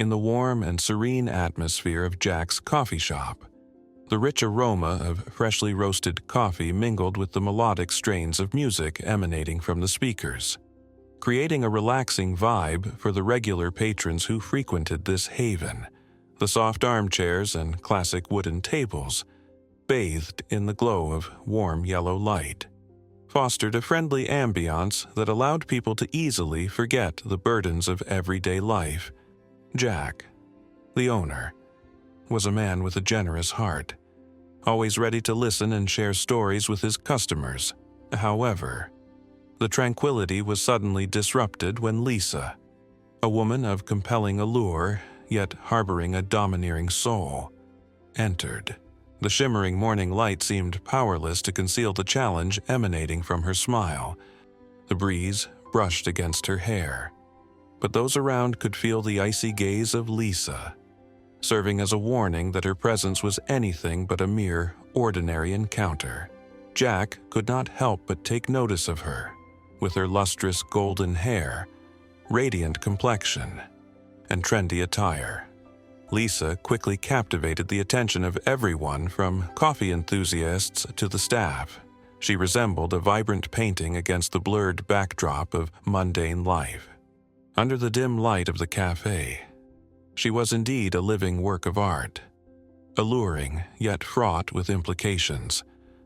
in the warm and serene atmosphere of Jack's coffee shop. The rich aroma of freshly roasted coffee mingled with the melodic strains of music emanating from the speakers, creating a relaxing vibe for the regular patrons who frequented this haven. The soft armchairs and classic wooden tables, bathed in the glow of warm yellow light, fostered a friendly ambiance that allowed people to easily forget the burdens of everyday life. Jack, the owner, was a man with a generous heart, always ready to listen and share stories with his customers. However, the tranquility was suddenly disrupted when Lisa, a woman of compelling allure, yet harboring a domineering soul, entered. The shimmering morning light seemed powerless to conceal the challenge emanating from her smile. The breeze brushed against her hair, but those around could feel the icy gaze of Lisa, serving as a warning that her presence was anything but a mere ordinary encounter. Jack could not help but take notice of her, with her lustrous golden hair, radiant complexion, and trendy attire. Lisa quickly captivated the attention of everyone from coffee enthusiasts to the staff. She resembled a vibrant painting against the blurred backdrop of mundane life. Under the dim light of the café, she was indeed a living work of art, alluring yet fraught with implications.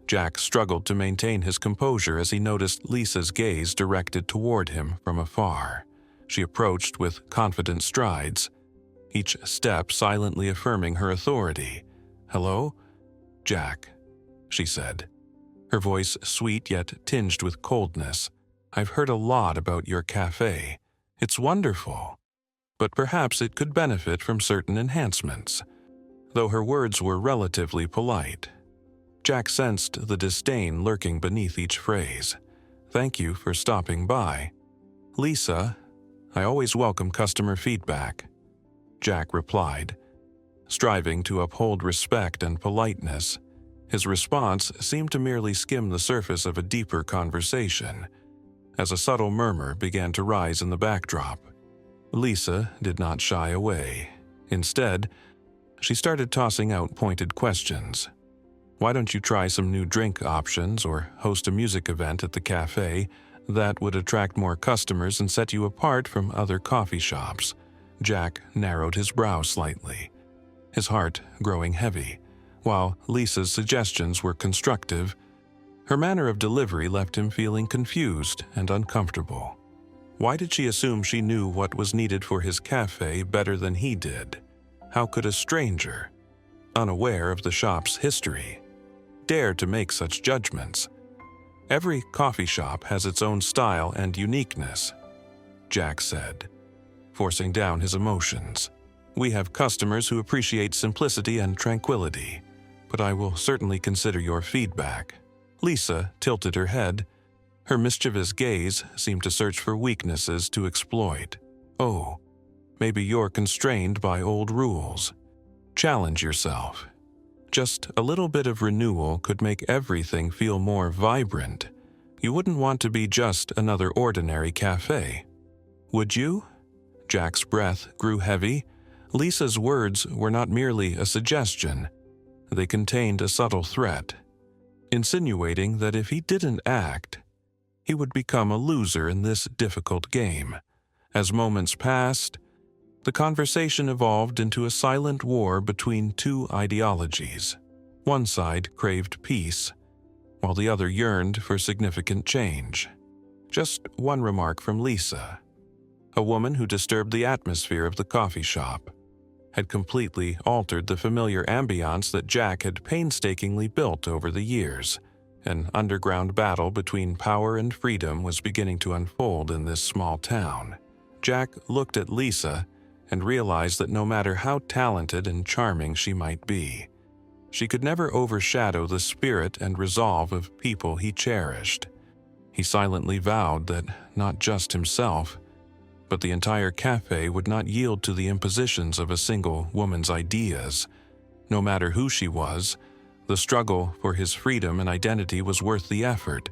Jack struggled to maintain his composure as he noticed Lisa's gaze directed toward him from afar. She approached with confident strides, each step silently affirming her authority. "Hello, Jack," she said, her voice sweet yet tinged with coldness. "I've heard a lot about your café. It's wonderful, but perhaps it could benefit from certain enhancements." Though her words were relatively polite, Jack sensed the disdain lurking beneath each phrase. "Thank you for stopping by, Lisa. I always welcome customer feedback," Jack replied, striving to uphold respect and politeness. His response seemed to merely skim the surface of a deeper conversation, as a subtle murmur began to rise in the backdrop. Lisa did not shy away. Instead, she started tossing out pointed questions. "Why don't you try some new drink options or host a music event at the cafe? That would attract more customers and set you apart from other coffee shops." Jack narrowed his brow slightly, his heart growing heavy. While Lisa's suggestions were constructive, her manner of delivery left him feeling confused and uncomfortable. Why did she assume she knew what was needed for his cafe better than he did? How could a stranger, unaware of the shop's history, dare to make such judgments? "Every coffee shop has its own style and uniqueness," Jack said, forcing down his emotions. "We have customers who appreciate simplicity and tranquility, but I will certainly consider your feedback." Lisa tilted her head. Her mischievous gaze seemed to search for weaknesses to exploit. "Oh, maybe you're constrained by old rules. Challenge yourself. Just a little bit of renewal could make everything feel more vibrant. You wouldn't want to be just another ordinary cafe, would you?" Jack's breath grew heavy. Lisa's words were not merely a suggestion. They contained a subtle threat, insinuating that if he didn't act, he would become a loser in this difficult game. As moments passed, the conversation evolved into a silent war between two ideologies. One side craved peace, while the other yearned for significant change. Just one remark from Lisa, a woman who disturbed the atmosphere of the coffee shop, had completely altered the familiar ambiance that Jack had painstakingly built over the years. An underground battle between power and freedom was beginning to unfold in this small town. Jack looked at Lisa and realized that no matter how talented and charming she might be, she could never overshadow the spirit and resolve of people he cherished. He silently vowed that not just himself, but the entire cafe would not yield to the impositions of a single woman's ideas. No matter who she was, the struggle for his freedom and identity was worth the effort.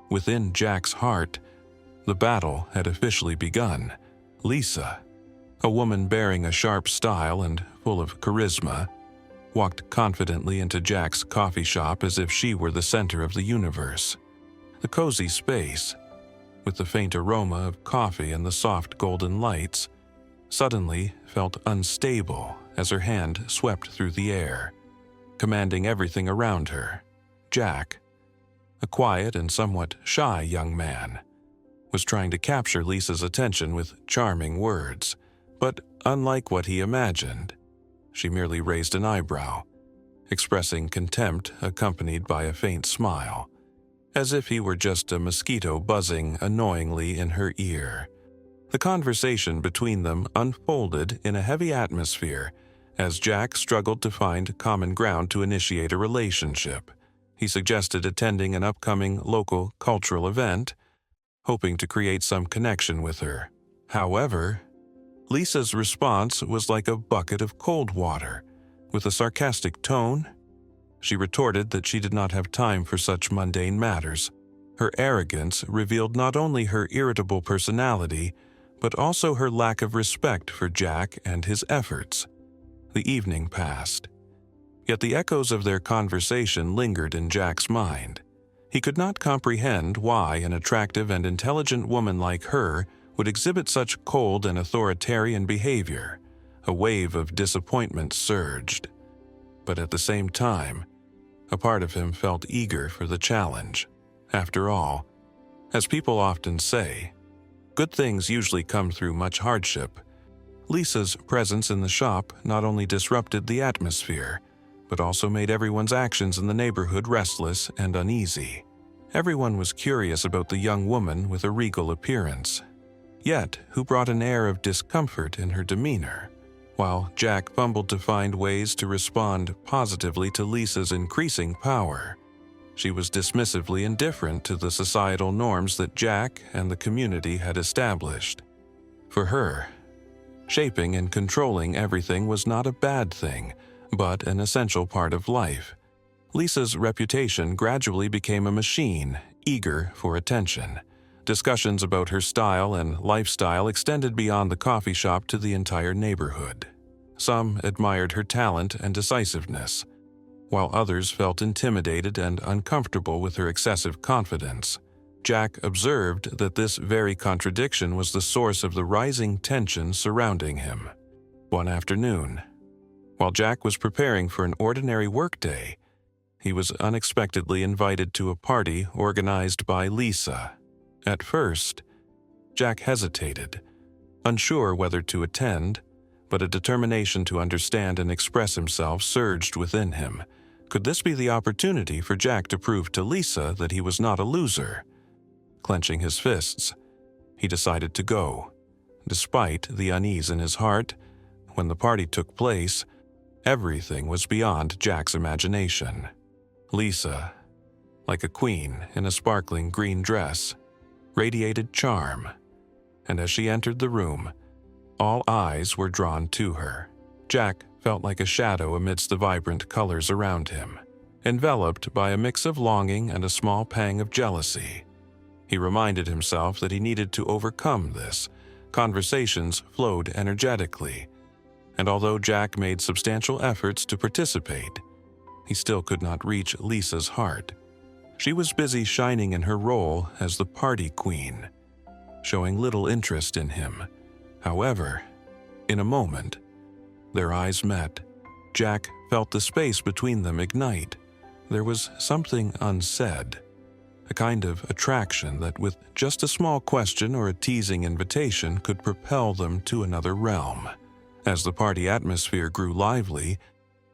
Within Jack's heart, the battle had officially begun. Lisa, A woman bearing a sharp style and full of charisma walked confidently into Jack's coffee shop as if she were the center of the universe. The cozy space, with the faint aroma of coffee and the soft golden lights, suddenly felt unstable as her hand swept through the air, commanding everything around her. Jack, a quiet and somewhat shy young man, was trying to capture Lisa's attention with charming words, but unlike what he imagined, she merely raised an eyebrow, expressing contempt accompanied by a faint smile, as if he were just a mosquito buzzing annoyingly in her ear. The conversation between them unfolded in a heavy atmosphere as Jack struggled to find common ground to initiate a relationship. He suggested attending an upcoming local cultural event, hoping to create some connection with her. However, Lisa's response was like a bucket of cold water. With a sarcastic tone, she retorted that she did not have time for such mundane matters. Her arrogance revealed not only her irritable personality, but also her lack of respect for Jack and his efforts. The evening passed, yet the echoes of their conversation lingered in Jack's mind. He could not comprehend why an attractive and intelligent woman like her would exhibit such cold and authoritarian behavior. A wave of disappointment surged, but at the same time, a part of him felt eager for the challenge. After all, as people often say, good things usually come through much hardship. Lisa's presence in the shop not only disrupted the atmosphere, but also made everyone's actions in the neighborhood restless and uneasy. Everyone was curious about the young woman with a regal appearance, yet who brought an air of discomfort in her demeanor. While Jack fumbled to find ways to respond positively to Lisa's increasing power, she was dismissively indifferent to the societal norms that Jack and the community had established. For her, shaping and controlling everything was not a bad thing, but an essential part of life. Lisa's reputation gradually became a machine, eager for attention. Discussions about her style and lifestyle extended beyond the coffee shop to the entire neighborhood. Some admired her talent and decisiveness, while others felt intimidated and uncomfortable with her excessive confidence. Jack observed that this very contradiction was the source of the rising tension surrounding him. One afternoon, while Jack was preparing for an ordinary workday, he was unexpectedly invited to a party organized by Lisa. At first, Jack hesitated, unsure whether to attend, but a determination to understand and express himself surged within him. Could this be the opportunity for Jack to prove to Lisa that he was not a loser? Clenching his fists, he decided to go. Despite the unease in his heart, when the party took place, everything was beyond Jack's imagination. Lisa, like a queen in a sparkling green dress, radiated charm, and as she entered the room, all eyes were drawn to her. Jack felt like a shadow amidst the vibrant colors around him, enveloped by a mix of longing and a small pang of jealousy. He reminded himself that he needed to overcome this. Conversations flowed energetically, and although Jack made substantial efforts to participate, he still could not reach Lisa's heart. She was busy shining in her role as the party queen, showing little interest in him. However, in a moment, their eyes met. Jack felt the space between them ignite. There was something unsaid, a kind of attraction that with just a small question or a teasing invitation could propel them to another realm. As the party atmosphere grew lively,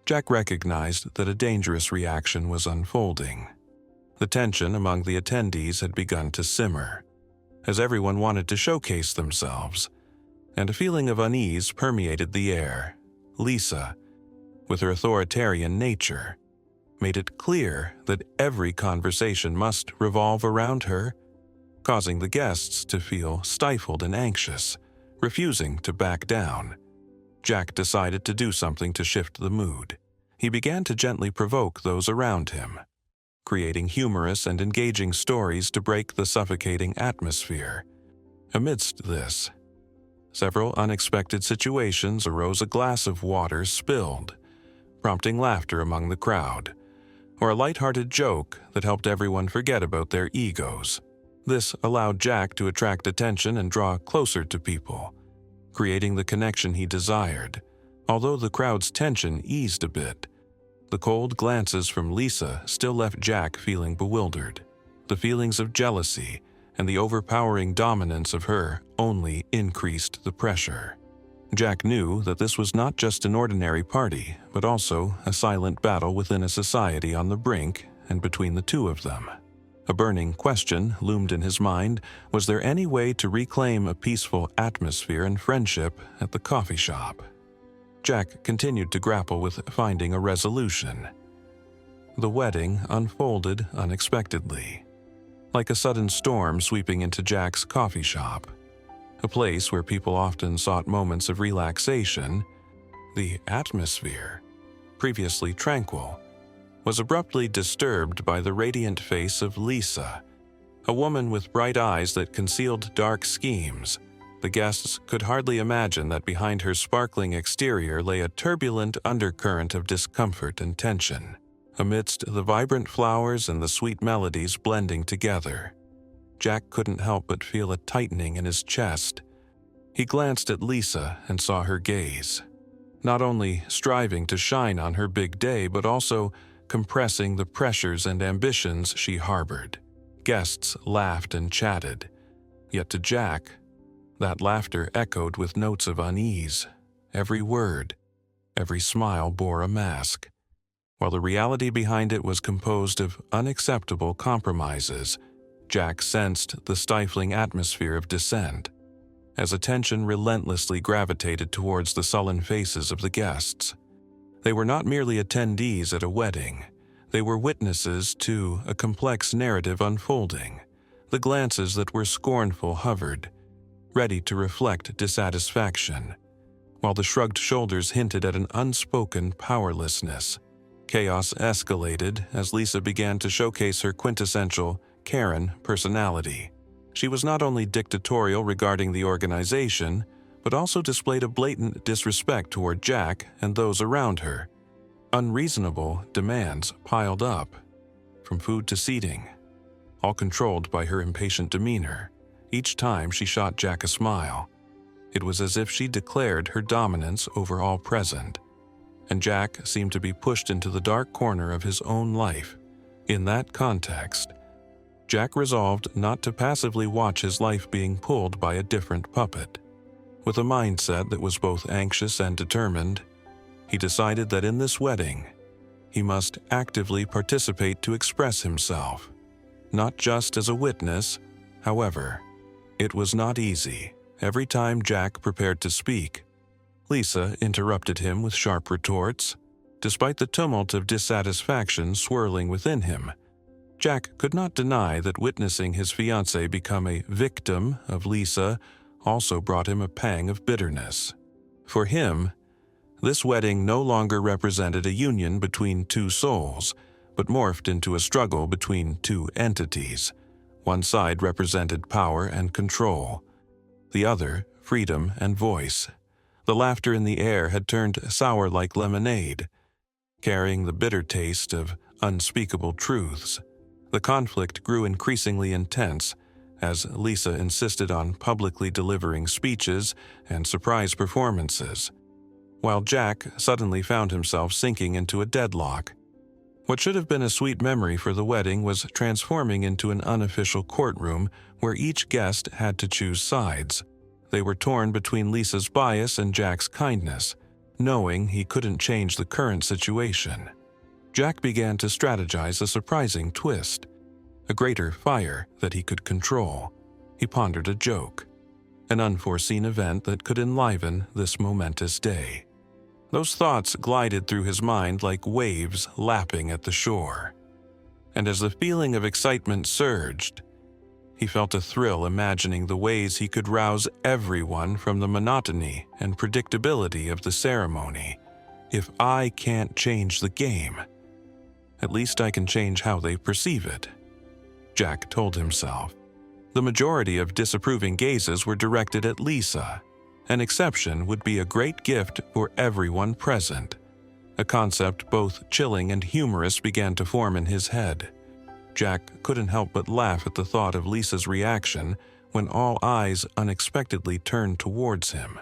Jack recognized that a dangerous reaction was unfolding. The tension among the attendees had begun to simmer, as everyone wanted to showcase themselves, and a feeling of unease permeated the air. Lisa, with her authoritarian nature, made it clear that every conversation must revolve around her, causing the guests to feel stifled and anxious, refusing to back down. Jack decided to do something to shift the mood. He began to gently provoke those around him, creating humorous and engaging stories to break the suffocating atmosphere. Amidst this, several unexpected situations arose: a glass of water spilled, prompting laughter among the crowd, or a light-hearted joke that helped everyone forget about their egos. This allowed Jack to attract attention and draw closer to people, creating the connection he desired. Although the crowd's tension eased a bit, the cold glances from Lisa still left Jack feeling bewildered. The feelings of jealousy and the overpowering dominance of her only increased the pressure. Jack knew that this was not just an ordinary party, but also a silent battle within a society on the brink and between the two of them. A burning question loomed in his mind: was there any way to reclaim a peaceful atmosphere and friendship at the coffee shop? Jack continued to grapple with finding a resolution. The wedding unfolded unexpectedly, like a sudden storm sweeping into Jack's coffee shop. A place where people often sought moments of relaxation, the atmosphere, previously tranquil, was abruptly disturbed by the radiant face of Lisa, a woman with bright eyes that concealed dark schemes. The guests could hardly imagine that behind her sparkling exterior lay a turbulent undercurrent of discomfort and tension. Amidst the vibrant flowers and the sweet melodies blending together, Jack couldn't help but feel a tightening in his chest. He glanced at Lisa and saw her gaze, not only striving to shine on her big day, but also compressing the pressures and ambitions she harbored. Guests laughed and chatted, yet to Jack, that laughter echoed with notes of unease. Every word, every smile bore a mask, while the reality behind it was composed of unacceptable compromises. Jack sensed the stifling atmosphere of dissent, as attention relentlessly gravitated towards the sullen faces of the guests. They were not merely attendees at a wedding, they were witnesses to a complex narrative unfolding. The glances that were scornful hovered, ready to reflect dissatisfaction, while the shrugged shoulders hinted at an unspoken powerlessness. Chaos escalated as Lisa began to showcase her quintessential Karen personality. She was not only dictatorial regarding the organization, but also displayed a blatant disrespect toward Jack and those around her. Unreasonable demands piled up, from food to seating, all controlled by her impatient demeanor. Each time she shot Jack a smile, it was as if she declared her dominance over all present, and Jack seemed to be pushed into the dark corner of his own life. In that context, Jack resolved not to passively watch his life being pulled by a different puppet. With a mindset that was both anxious and determined, he decided that in this wedding, he must actively participate to express himself, not just as a witness. However, it was not easy. Every time Jack prepared to speak, Lisa interrupted him with sharp retorts. Despite the tumult of dissatisfaction swirling within him, Jack could not deny that witnessing his fiancée become a victim of Lisa also brought him a pang of bitterness. For him, this wedding no longer represented a union between two souls, but morphed into a struggle between two entities. One side represented power and control, the other freedom and voice. The laughter in the air had turned sour like lemonade, carrying the bitter taste of unspeakable truths. The conflict grew increasingly intense as Lisa insisted on publicly delivering speeches and surprise performances, while Jack suddenly found himself sinking into a deadlock. What should have been a sweet memory for the wedding was transforming into an unofficial courtroom where each guest had to choose sides. They were torn between Lisa's bias and Jack's kindness, knowing he couldn't change the current situation. Jack began to strategize a surprising twist, a greater fire that he could control. He pondered a joke, an unforeseen event that could enliven this momentous day. Those thoughts glided through his mind like waves lapping at the shore. And as the feeling of excitement surged, he felt a thrill imagining the ways he could rouse everyone from the monotony and predictability of the ceremony. If I can't change the game, at least I can change how they perceive it, Jack told himself. The majority of disapproving gazes were directed at Lisa, An exception would be a great gift for everyone present. A concept both chilling and humorous began to form in his head. Jack couldn't help but laugh at the thought of Lisa's reaction when all eyes unexpectedly turned towards him.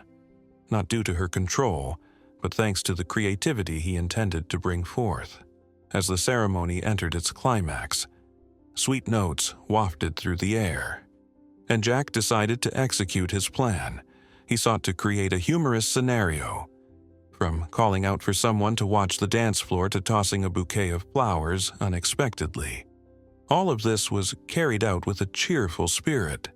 Not due to her control, but thanks to the creativity he intended to bring forth. As the ceremony entered its climax, sweet notes wafted through the air, and Jack decided to execute his plan. He sought to create a humorous scenario. From calling out for someone to watch the dance floor to tossing a bouquet of flowers unexpectedly. All of this was carried out with a cheerful spirit,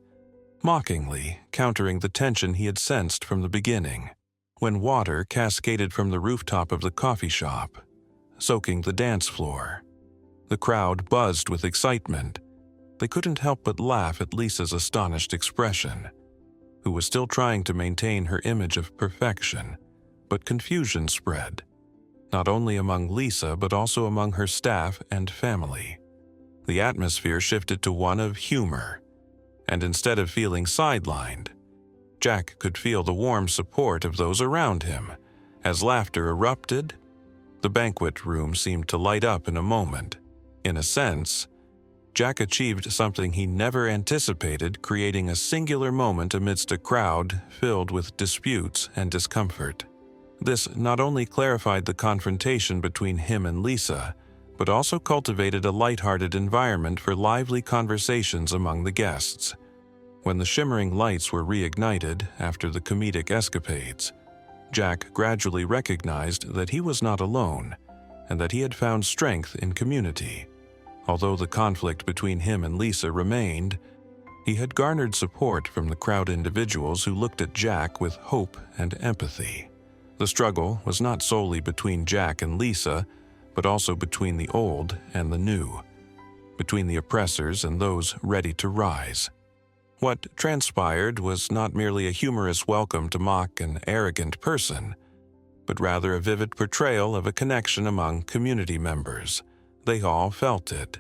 mockingly countering the tension he had sensed from the beginning, when water cascaded from the rooftop of the coffee shop, soaking the dance floor. The crowd buzzed with excitement. They couldn't help but laugh at Lisa's astonished expression, who was still trying to maintain her image of perfection, but confusion spread, not only among Lisa but also among her staff and family. The atmosphere shifted to one of humor, and instead of feeling sidelined, Jack could feel the warm support of those around him. As laughter erupted, the banquet room seemed to light up in a moment. In a sense, Jack achieved something he never anticipated, creating a singular moment amidst a crowd filled with disputes and discomfort. This not only clarified the confrontation between him and Lisa, but also cultivated a lighthearted environment for lively conversations among the guests. When the shimmering lights were reignited after the comedic escapades, Jack gradually recognized that he was not alone and that he had found strength in community. Although the conflict between him and Lisa remained, he had garnered support from the crowd individuals who looked at Jack with hope and empathy. The struggle was not solely between Jack and Lisa, but also between the old and the new, between the oppressors and those ready to rise. What transpired was not merely a humorous welcome to mock an arrogant person, but rather a vivid portrayal of a connection among community members. They all felt it.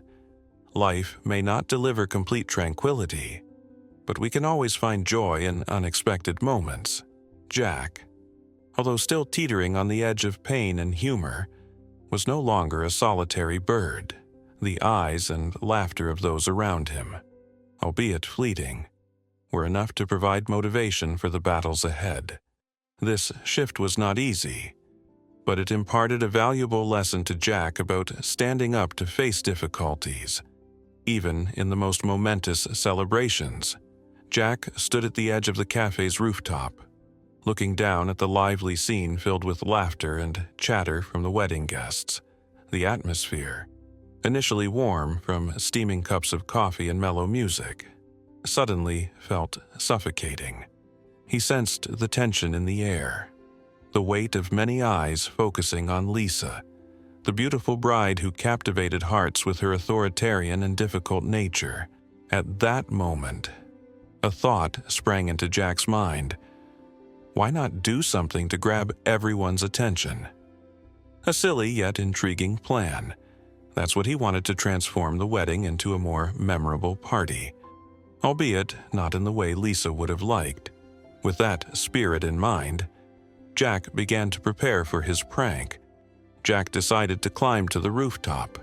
Life may not deliver complete tranquility, but we can always find joy in unexpected moments. Jack, although still teetering on the edge of pain and humor, was no longer a solitary bird. The eyes and laughter of those around him, albeit fleeting, were enough to provide motivation for the battles ahead. This shift was not easy, but it imparted a valuable lesson to Jack about standing up to face difficulties. Even in the most momentous celebrations, Jack stood at the edge of the cafe's rooftop, looking down at the lively scene filled with laughter and chatter from the wedding guests. The atmosphere, initially warm from steaming cups of coffee and mellow music, suddenly felt suffocating. He sensed the tension in the air, the weight of many eyes focusing on Lisa, the beautiful bride who captivated hearts with her authoritarian and difficult nature. At that moment, a thought sprang into Jack's mind. Why not do something to grab everyone's attention? A silly yet intriguing plan. That's what he wanted to transform the wedding into a more memorable party, albeit not in the way Lisa would have liked. With that spirit in mind, Jack began to prepare for his prank. Jack decided to climb to the rooftop,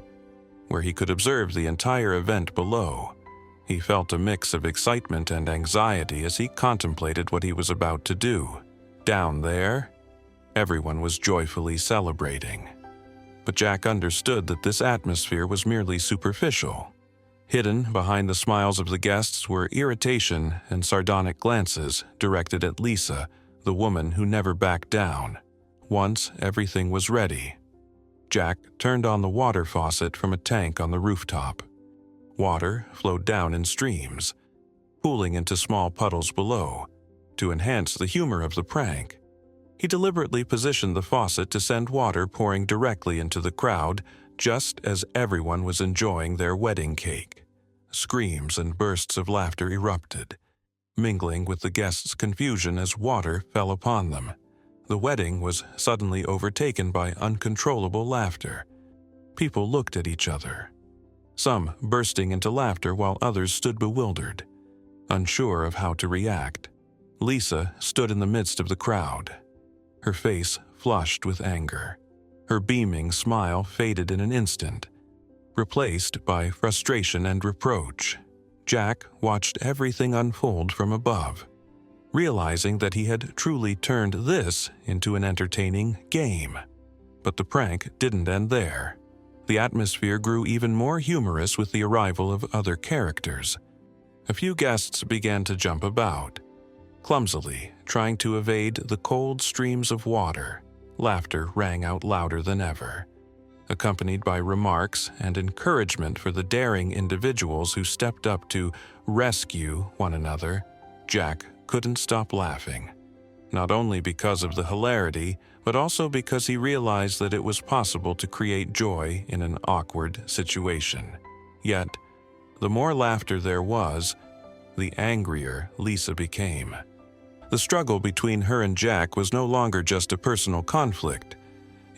where he could observe the entire event below. He felt a mix of excitement and anxiety as he contemplated what he was about to do. Down there, everyone was joyfully celebrating. But Jack understood that this atmosphere was merely superficial. Hidden behind the smiles of the guests were irritation and sardonic glances directed at Lisa, the woman who never backed down. Once everything was ready, Jack turned on the water faucet from a tank on the rooftop. Water flowed down in streams, pooling into small puddles below. To enhance the humor of the prank, he deliberately positioned the faucet to send water pouring directly into the crowd just as everyone was enjoying their wedding cake. Screams and bursts of laughter erupted, mingling with the guests' confusion as water fell upon them. The wedding was suddenly overtaken by uncontrollable laughter. People looked at each other, some bursting into laughter while others stood bewildered, unsure of how to react. Lisa stood in the midst of the crowd, her face flushed with anger. Her beaming smile faded in an instant, replaced by frustration and reproach. Jack watched everything unfold from above, realizing that he had truly turned this into an entertaining game. But the prank didn't end there. The atmosphere grew even more humorous with the arrival of other characters. A few guests began to jump about, clumsily trying to evade the cold streams of water. Laughter rang out louder than ever, accompanied by remarks and encouragement for the daring individuals who stepped up to rescue one another. Jack couldn't stop laughing, not only because of the hilarity, but also because he realized that it was possible to create joy in an awkward situation. Yet, the more laughter there was, the angrier Lisa became. The struggle between her and Jack was no longer just a personal conflict.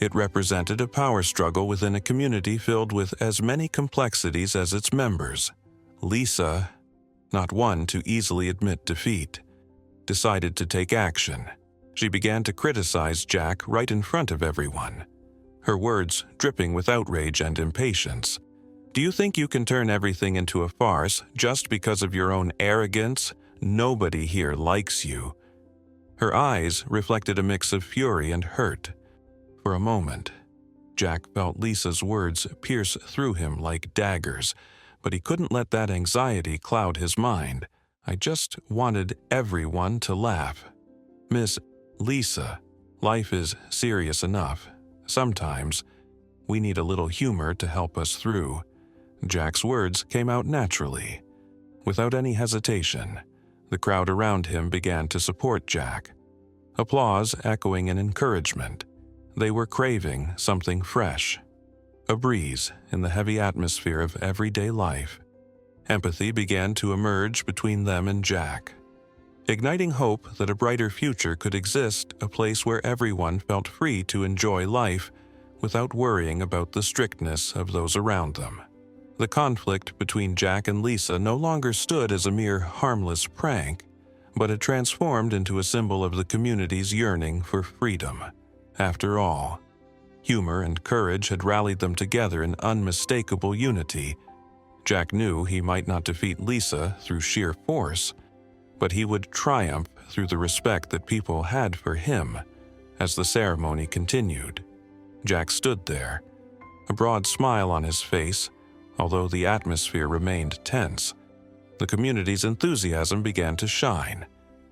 It represented a power struggle within a community filled with as many complexities as its members. Lisa, not one to easily admit defeat, decided to take action. She began to criticize Jack right in front of everyone, her words dripping with outrage and impatience. "Do you think you can turn everything into a farce just because of your own arrogance? Nobody here likes you." Her eyes reflected a mix of fury and hurt. For a moment, Jack felt Lisa's words pierce through him like daggers, but he couldn't let that anxiety cloud his mind. "I just wanted everyone to laugh. Miss Lisa, life is serious enough. Sometimes we need a little humor to help us through." Jack's words came out naturally. Without any hesitation, the crowd around him began to support Jack, applause echoing in encouragement. They were craving something fresh, a breeze in the heavy atmosphere of everyday life. Empathy began to emerge between them and Jack, igniting hope that a brighter future could exist, a place where everyone felt free to enjoy life without worrying about the strictness of those around them. The conflict between Jack and Lisa no longer stood as a mere harmless prank, but had transformed into a symbol of the community's yearning for freedom. After all, humor and courage had rallied them together in unmistakable unity. Jack knew he might not defeat Lisa through sheer force, but he would triumph through the respect that people had for him. As the ceremony continued, Jack stood there, a broad smile on his face, although the atmosphere remained tense. The community's enthusiasm began to shine,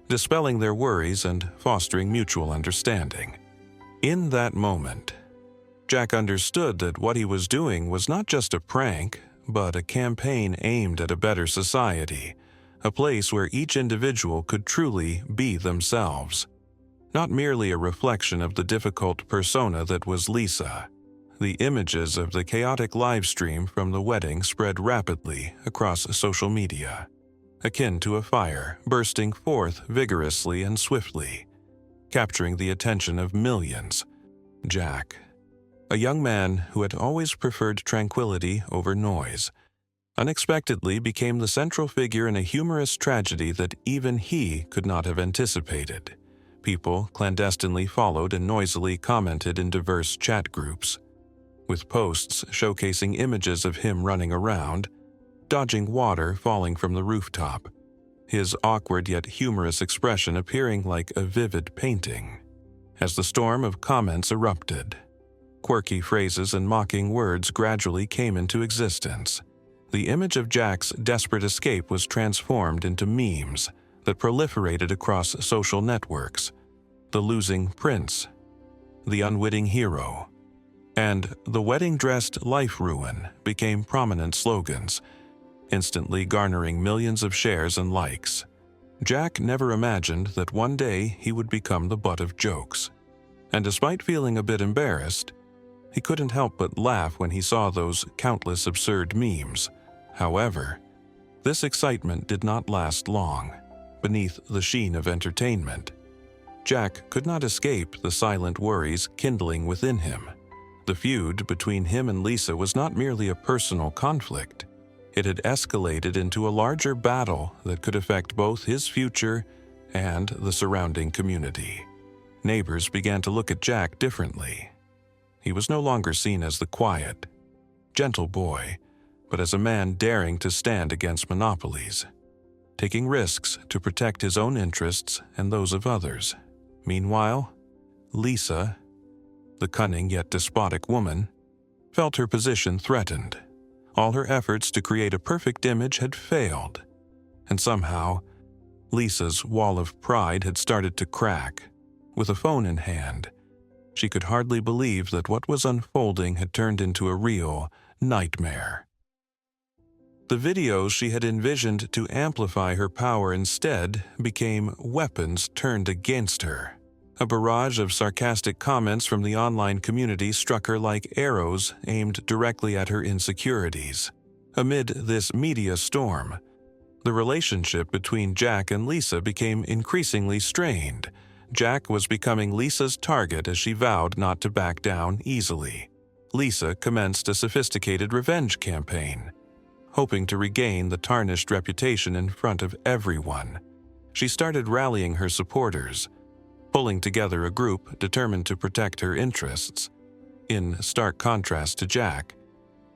dispelling their worries and fostering mutual understanding. In that moment, Jack understood that what he was doing was not just a prank, but a campaign aimed at a better society, a place where each individual could truly be themselves, not merely a reflection of the difficult persona that was Lisa. The images of the chaotic livestream from the wedding spread rapidly across social media, akin to a fire bursting forth vigorously and swiftly, capturing the attention of millions. Jack, a young man who had always preferred tranquility over noise, unexpectedly became the central figure in a humorous tragedy that even he could not have anticipated. People clandestinely followed and noisily commented in diverse chat groups, with posts showcasing images of him running around, dodging water falling from the rooftop, his awkward yet humorous expression appearing like a vivid painting. As the storm of comments erupted, quirky phrases and mocking words gradually came into existence. The image of Jack's desperate escape was transformed into memes that proliferated across social networks. The losing prince, the unwitting hero, and the wedding-dressed life ruin became prominent slogans, instantly garnering millions of shares and likes. Jack never imagined that one day he would become the butt of jokes, and despite feeling a bit embarrassed, he couldn't help but laugh when he saw those countless absurd memes. However, this excitement did not last long. Beneath the sheen of entertainment, Jack could not escape the silent worries kindling within him. The feud between him and Lisa was not merely a personal conflict. It had escalated into a larger battle that could affect both his future and the surrounding community. Neighbors began to look at Jack differently. He was no longer seen as the quiet, gentle boy, but as a man daring to stand against monopolies, taking risks to protect his own interests and those of others. Meanwhile, Lisa, the cunning yet despotic woman, felt her position threatened. All her efforts to create a perfect image had failed, and somehow, Lisa's wall of pride had started to crack. With a phone in hand, she could hardly believe that what was unfolding had turned into a real nightmare. The videos she had envisioned to amplify her power instead became weapons turned against her. A barrage of sarcastic comments from the online community struck her like arrows aimed directly at her insecurities. Amid this media storm, the relationship between Jack and Lisa became increasingly strained. Jack was becoming Lisa's target as she vowed not to back down easily. Lisa commenced a sophisticated revenge campaign, hoping to regain the tarnished reputation in front of everyone. She started rallying her supporters, pulling together a group determined to protect her interests, in stark contrast to Jack,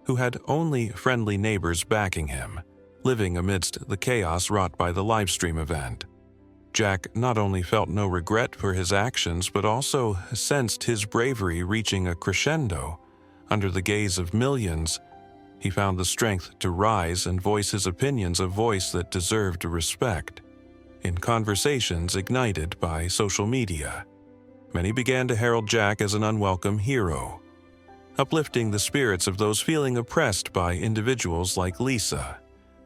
who had only friendly neighbors backing him, living amidst the chaos wrought by the livestream event. Jack not only felt no regret for his actions but also sensed his bravery reaching a crescendo. Under the gaze of millions, he found the strength to rise and voice his opinions, a voice that deserved respect. In conversations ignited by social media, many began to herald Jack as an unwelcome hero, uplifting the spirits of those feeling oppressed by individuals like Lisa.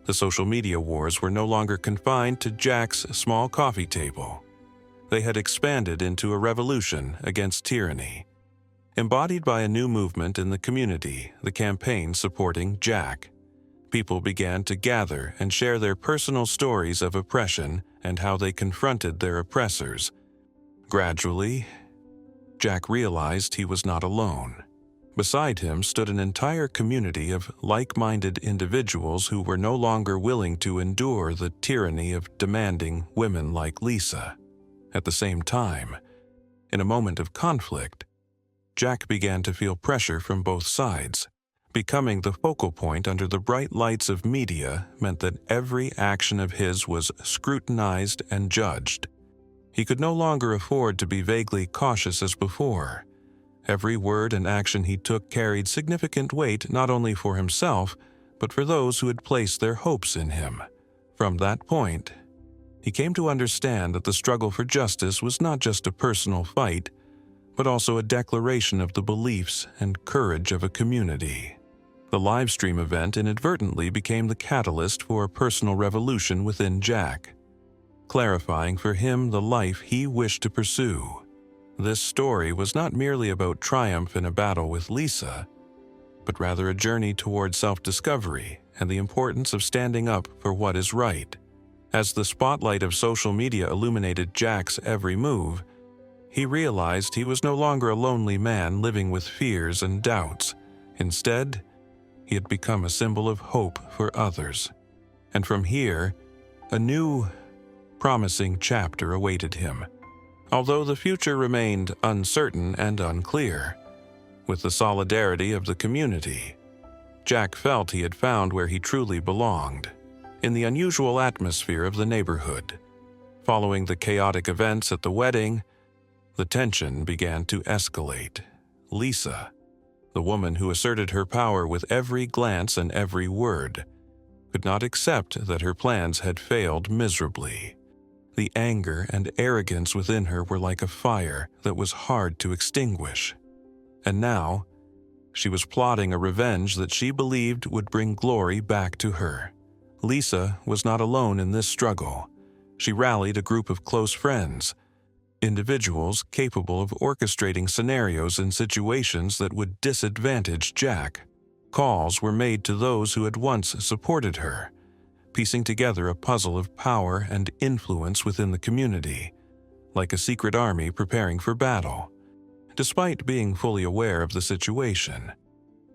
The social media wars were no longer confined to Jack's small coffee table. They had expanded into a revolution against tyranny. Embodied by a new movement in the community, the campaign supporting Jack, people began to gather and share their personal stories of oppression and how they confronted their oppressors. Gradually, Jack realized he was not alone. Beside him stood an entire community of like-minded individuals who were no longer willing to endure the tyranny of demanding women like Lisa. At the same time, in a moment of conflict, Jack began to feel pressure from both sides. Becoming the focal point under the bright lights of media meant that every action of his was scrutinized and judged. He could no longer afford to be vaguely cautious as before. Every word and action he took carried significant weight not only for himself, but for those who had placed their hopes in him. From that point, he came to understand that the struggle for justice was not just a personal fight, but also a declaration of the beliefs and courage of a community. The livestream event inadvertently became the catalyst for a personal revolution within Jack, clarifying for him the life he wished to pursue. This story was not merely about triumph in a battle with Lisa, but rather a journey toward self-discovery and the importance of standing up for what is right. As the spotlight of social media illuminated Jack's every move, he realized he was no longer a lonely man living with fears and doubts. Instead, he had become a symbol of hope for others. And from here, a new, promising chapter awaited him. Although the future remained uncertain and unclear, with the solidarity of the community, Jack felt he had found where he truly belonged, in the unusual atmosphere of the neighborhood. Following the chaotic events at the wedding, the tension began to escalate. Lisa, the woman who asserted her power with every glance and every word, could not accept that her plans had failed miserably. The anger and arrogance within her were like a fire that was hard to extinguish. And now, she was plotting a revenge that she believed would bring glory back to her. Lisa was not alone in this struggle. She rallied a group of close friends, individuals capable of orchestrating scenarios and situations that would disadvantage Jack. Calls were made to those who had once supported her, piecing together a puzzle of power and influence within the community, like a secret army preparing for battle. Despite being fully aware of the situation,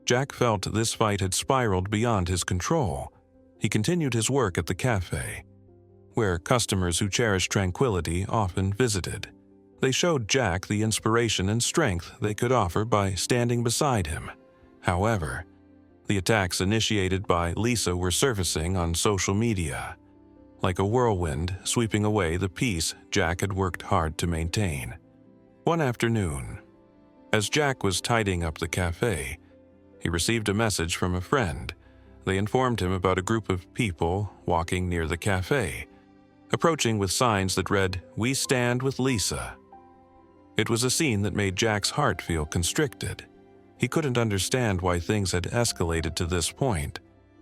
Jack felt this fight had spiraled beyond his control. He continued his work at the café, where customers who cherished tranquility often visited. They showed Jack the inspiration and strength they could offer by standing beside him. However, the attacks initiated by Lisa were surfacing on social media, like a whirlwind sweeping away the peace Jack had worked hard to maintain. One afternoon, as Jack was tidying up the café, he received a message from a friend. They informed him about a group of people walking near the café, approaching with signs that read, "We stand with Lisa." It was a scene that made Jack's heart feel constricted. He couldn't understand why things had escalated to this point.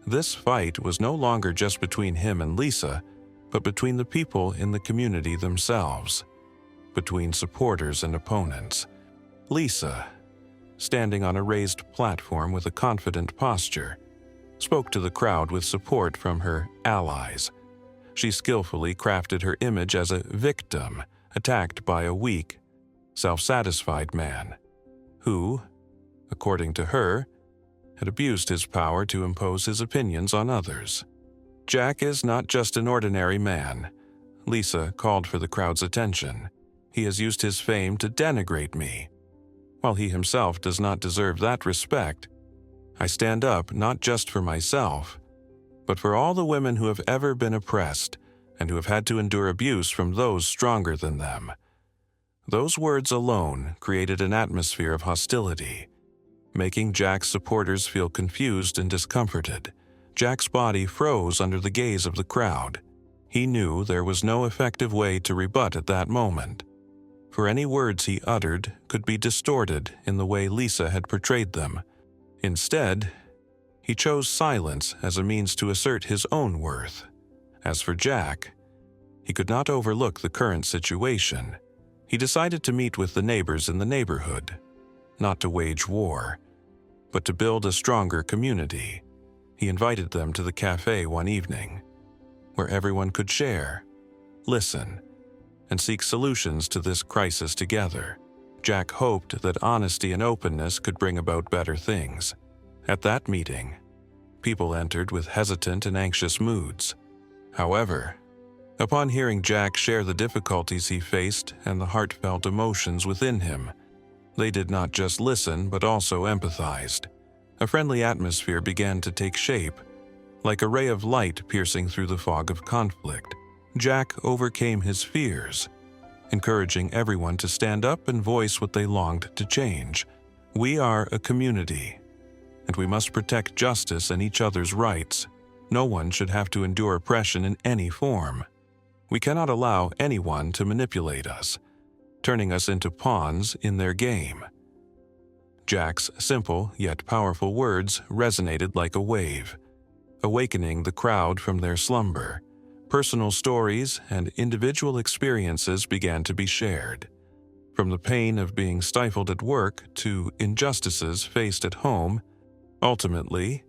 This fight was no longer just between him and Lisa, but between the people in the community themselves, between supporters and opponents. Lisa, standing on a raised platform with a confident posture, spoke to the crowd with support from her allies. She skillfully crafted her image as a victim attacked by a weak, self-satisfied man who, according to her, had abused his power to impose his opinions on others. "Jack is not just an ordinary man," Lisa called for the crowd's attention. "He has used his fame to denigrate me. While he himself does not deserve that respect, I stand up not just for myself, but for all the women who have ever been oppressed and who have had to endure abuse from those stronger than them." Those words alone created an atmosphere of hostility, making Jack's supporters feel confused and discomforted. Jack's body froze under the gaze of the crowd. He knew there was no effective way to rebut at that moment, for any words he uttered could be distorted in the way Lisa had portrayed them. Instead, he chose silence as a means to assert his own worth. As for Jack, he could not overlook the current situation. He decided to meet with the neighbors in the neighborhood, not to wage war, but to build a stronger community. He invited them to the café one evening, where everyone could share, listen, and seek solutions to this crisis together. Jack hoped that honesty and openness could bring about better things. At that meeting, people entered with hesitant and anxious moods. However, upon hearing Jack share the difficulties he faced and the heartfelt emotions within him, they did not just listen but also empathized. A friendly atmosphere began to take shape, like a ray of light piercing through the fog of conflict. Jack overcame his fears, encouraging everyone to stand up and voice what they longed to change. "We are a community, and we must protect justice and each other's rights. No one should have to endure oppression in any form. We cannot allow anyone to manipulate us, turning us into pawns in their game." Jack's simple yet powerful words resonated like a wave, awakening the crowd from their slumber. Personal stories and individual experiences began to be shared. From the pain of being stifled at work to injustices faced at home, ultimately,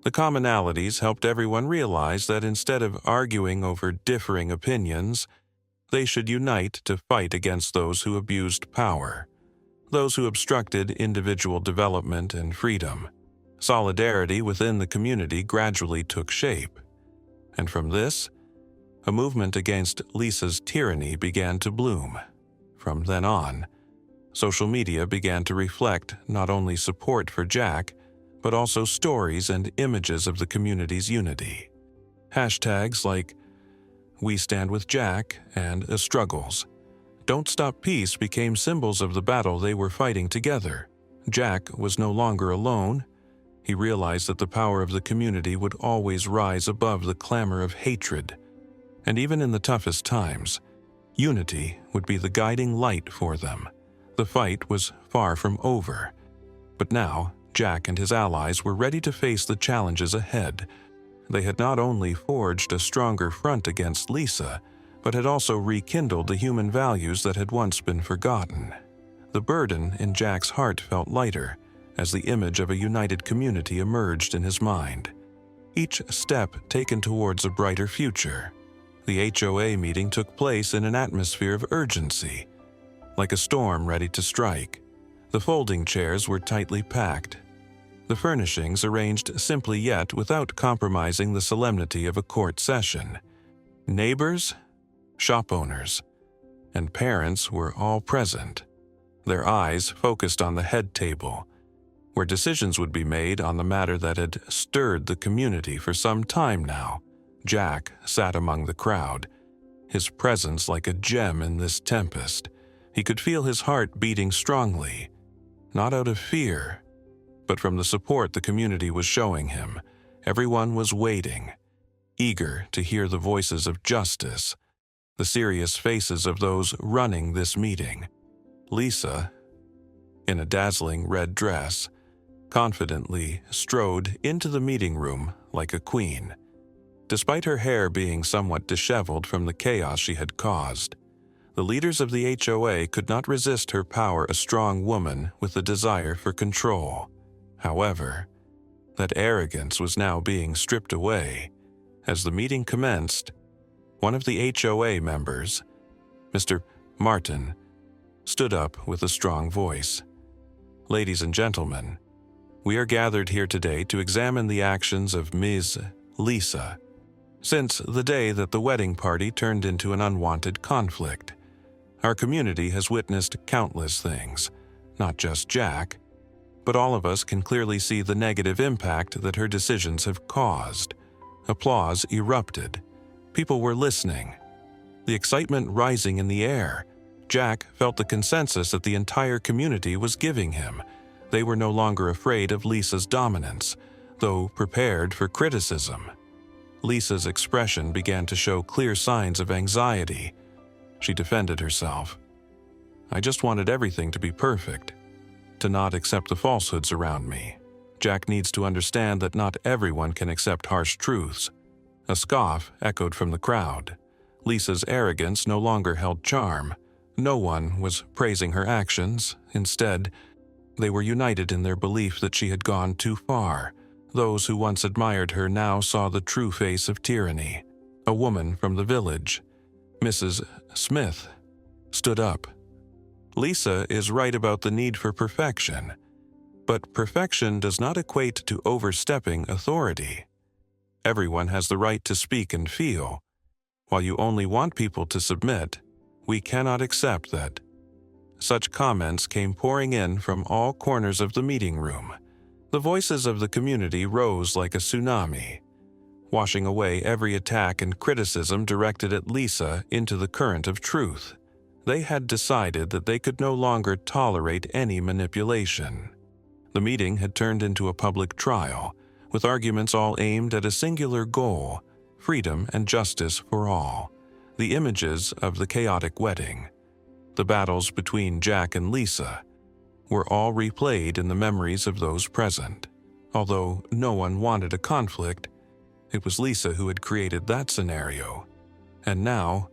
the commonalities helped everyone realize that instead of arguing over differing opinions, they should unite to fight against those who abused power, those who obstructed individual development and freedom. Solidarity within the community gradually took shape, and from this, a movement against Lisa's tyranny began to bloom. From then on, social media began to reflect not only support for Jack, but also stories and images of the community's unity. Hashtags like "We Stand with Jack" and "A Struggles. Don't Stop Peace" became symbols of the battle they were fighting together. Jack was no longer alone. He realized that the power of the community would always rise above the clamor of hatred. And even in the toughest times, unity would be the guiding light for them. The fight was far from over. But now, Jack and his allies were ready to face the challenges ahead. They had not only forged a stronger front against Lisa, but had also rekindled the human values that had once been forgotten. The burden in Jack's heart felt lighter as the image of a united community emerged in his mind. Each step taken towards a brighter future. The HOA meeting took place in an atmosphere of urgency, like a storm ready to strike. The folding chairs were tightly packed, the furnishings arranged simply yet without compromising the solemnity of a court session. Neighbors, shop owners, and parents were all present, their eyes focused on the head table, where decisions would be made on the matter that had stirred the community for some time now. Jack sat among the crowd, his presence like a gem in this tempest. He could feel his heart beating strongly, not out of fear, but from the support the community was showing him. Everyone was waiting, eager to hear the voices of justice, the serious faces of those running this meeting. Lisa, in a dazzling red dress, confidently strode into the meeting room like a queen. Despite her hair being somewhat disheveled from the chaos she had caused, the leaders of the HOA could not resist her power, a strong woman with a desire for control. However, that arrogance was now being stripped away. As the meeting commenced, one of the HOA members, Mr. Martin, stood up with a strong voice. "Ladies and gentlemen, we are gathered here today to examine the actions of Ms. Lisa since the day that the wedding party turned into an unwanted conflict. Our community has witnessed countless things, not just Jack, but all of us can clearly see the negative impact that her decisions have caused." Applause erupted. People were listening, the excitement rising in the air. Jack felt the consensus that the entire community was giving him. They were no longer afraid of Lisa's dominance, though prepared for criticism. Lisa's expression began to show clear signs of anxiety. She defended herself. "I just wanted everything to be perfect, to not accept the falsehoods around me. Jack needs to understand that not everyone can accept harsh truths." A scoff echoed from the crowd. Lisa's arrogance no longer held charm. No one was praising her actions. Instead, they were united in their belief that she had gone too far. Those who once admired her now saw the true face of tyranny. A woman from the village, Mrs. Smith, stood up. "Lisa is right about the need for perfection, but perfection does not equate to overstepping authority. Everyone has the right to speak and feel. While you only want people to submit, we cannot accept that." Such comments came pouring in from all corners of the meeting room. The voices of the community rose like a tsunami, washing away every attack and criticism directed at Lisa into the current of truth. They had decided that they could no longer tolerate any manipulation. The meeting had turned into a public trial, with arguments all aimed at a singular goal: freedom and justice for all. The images of the chaotic wedding, the battles between Jack and Lisa, were all replayed in the memories of those present. Although no one wanted a conflict, it was Lisa who had created that scenario. And now,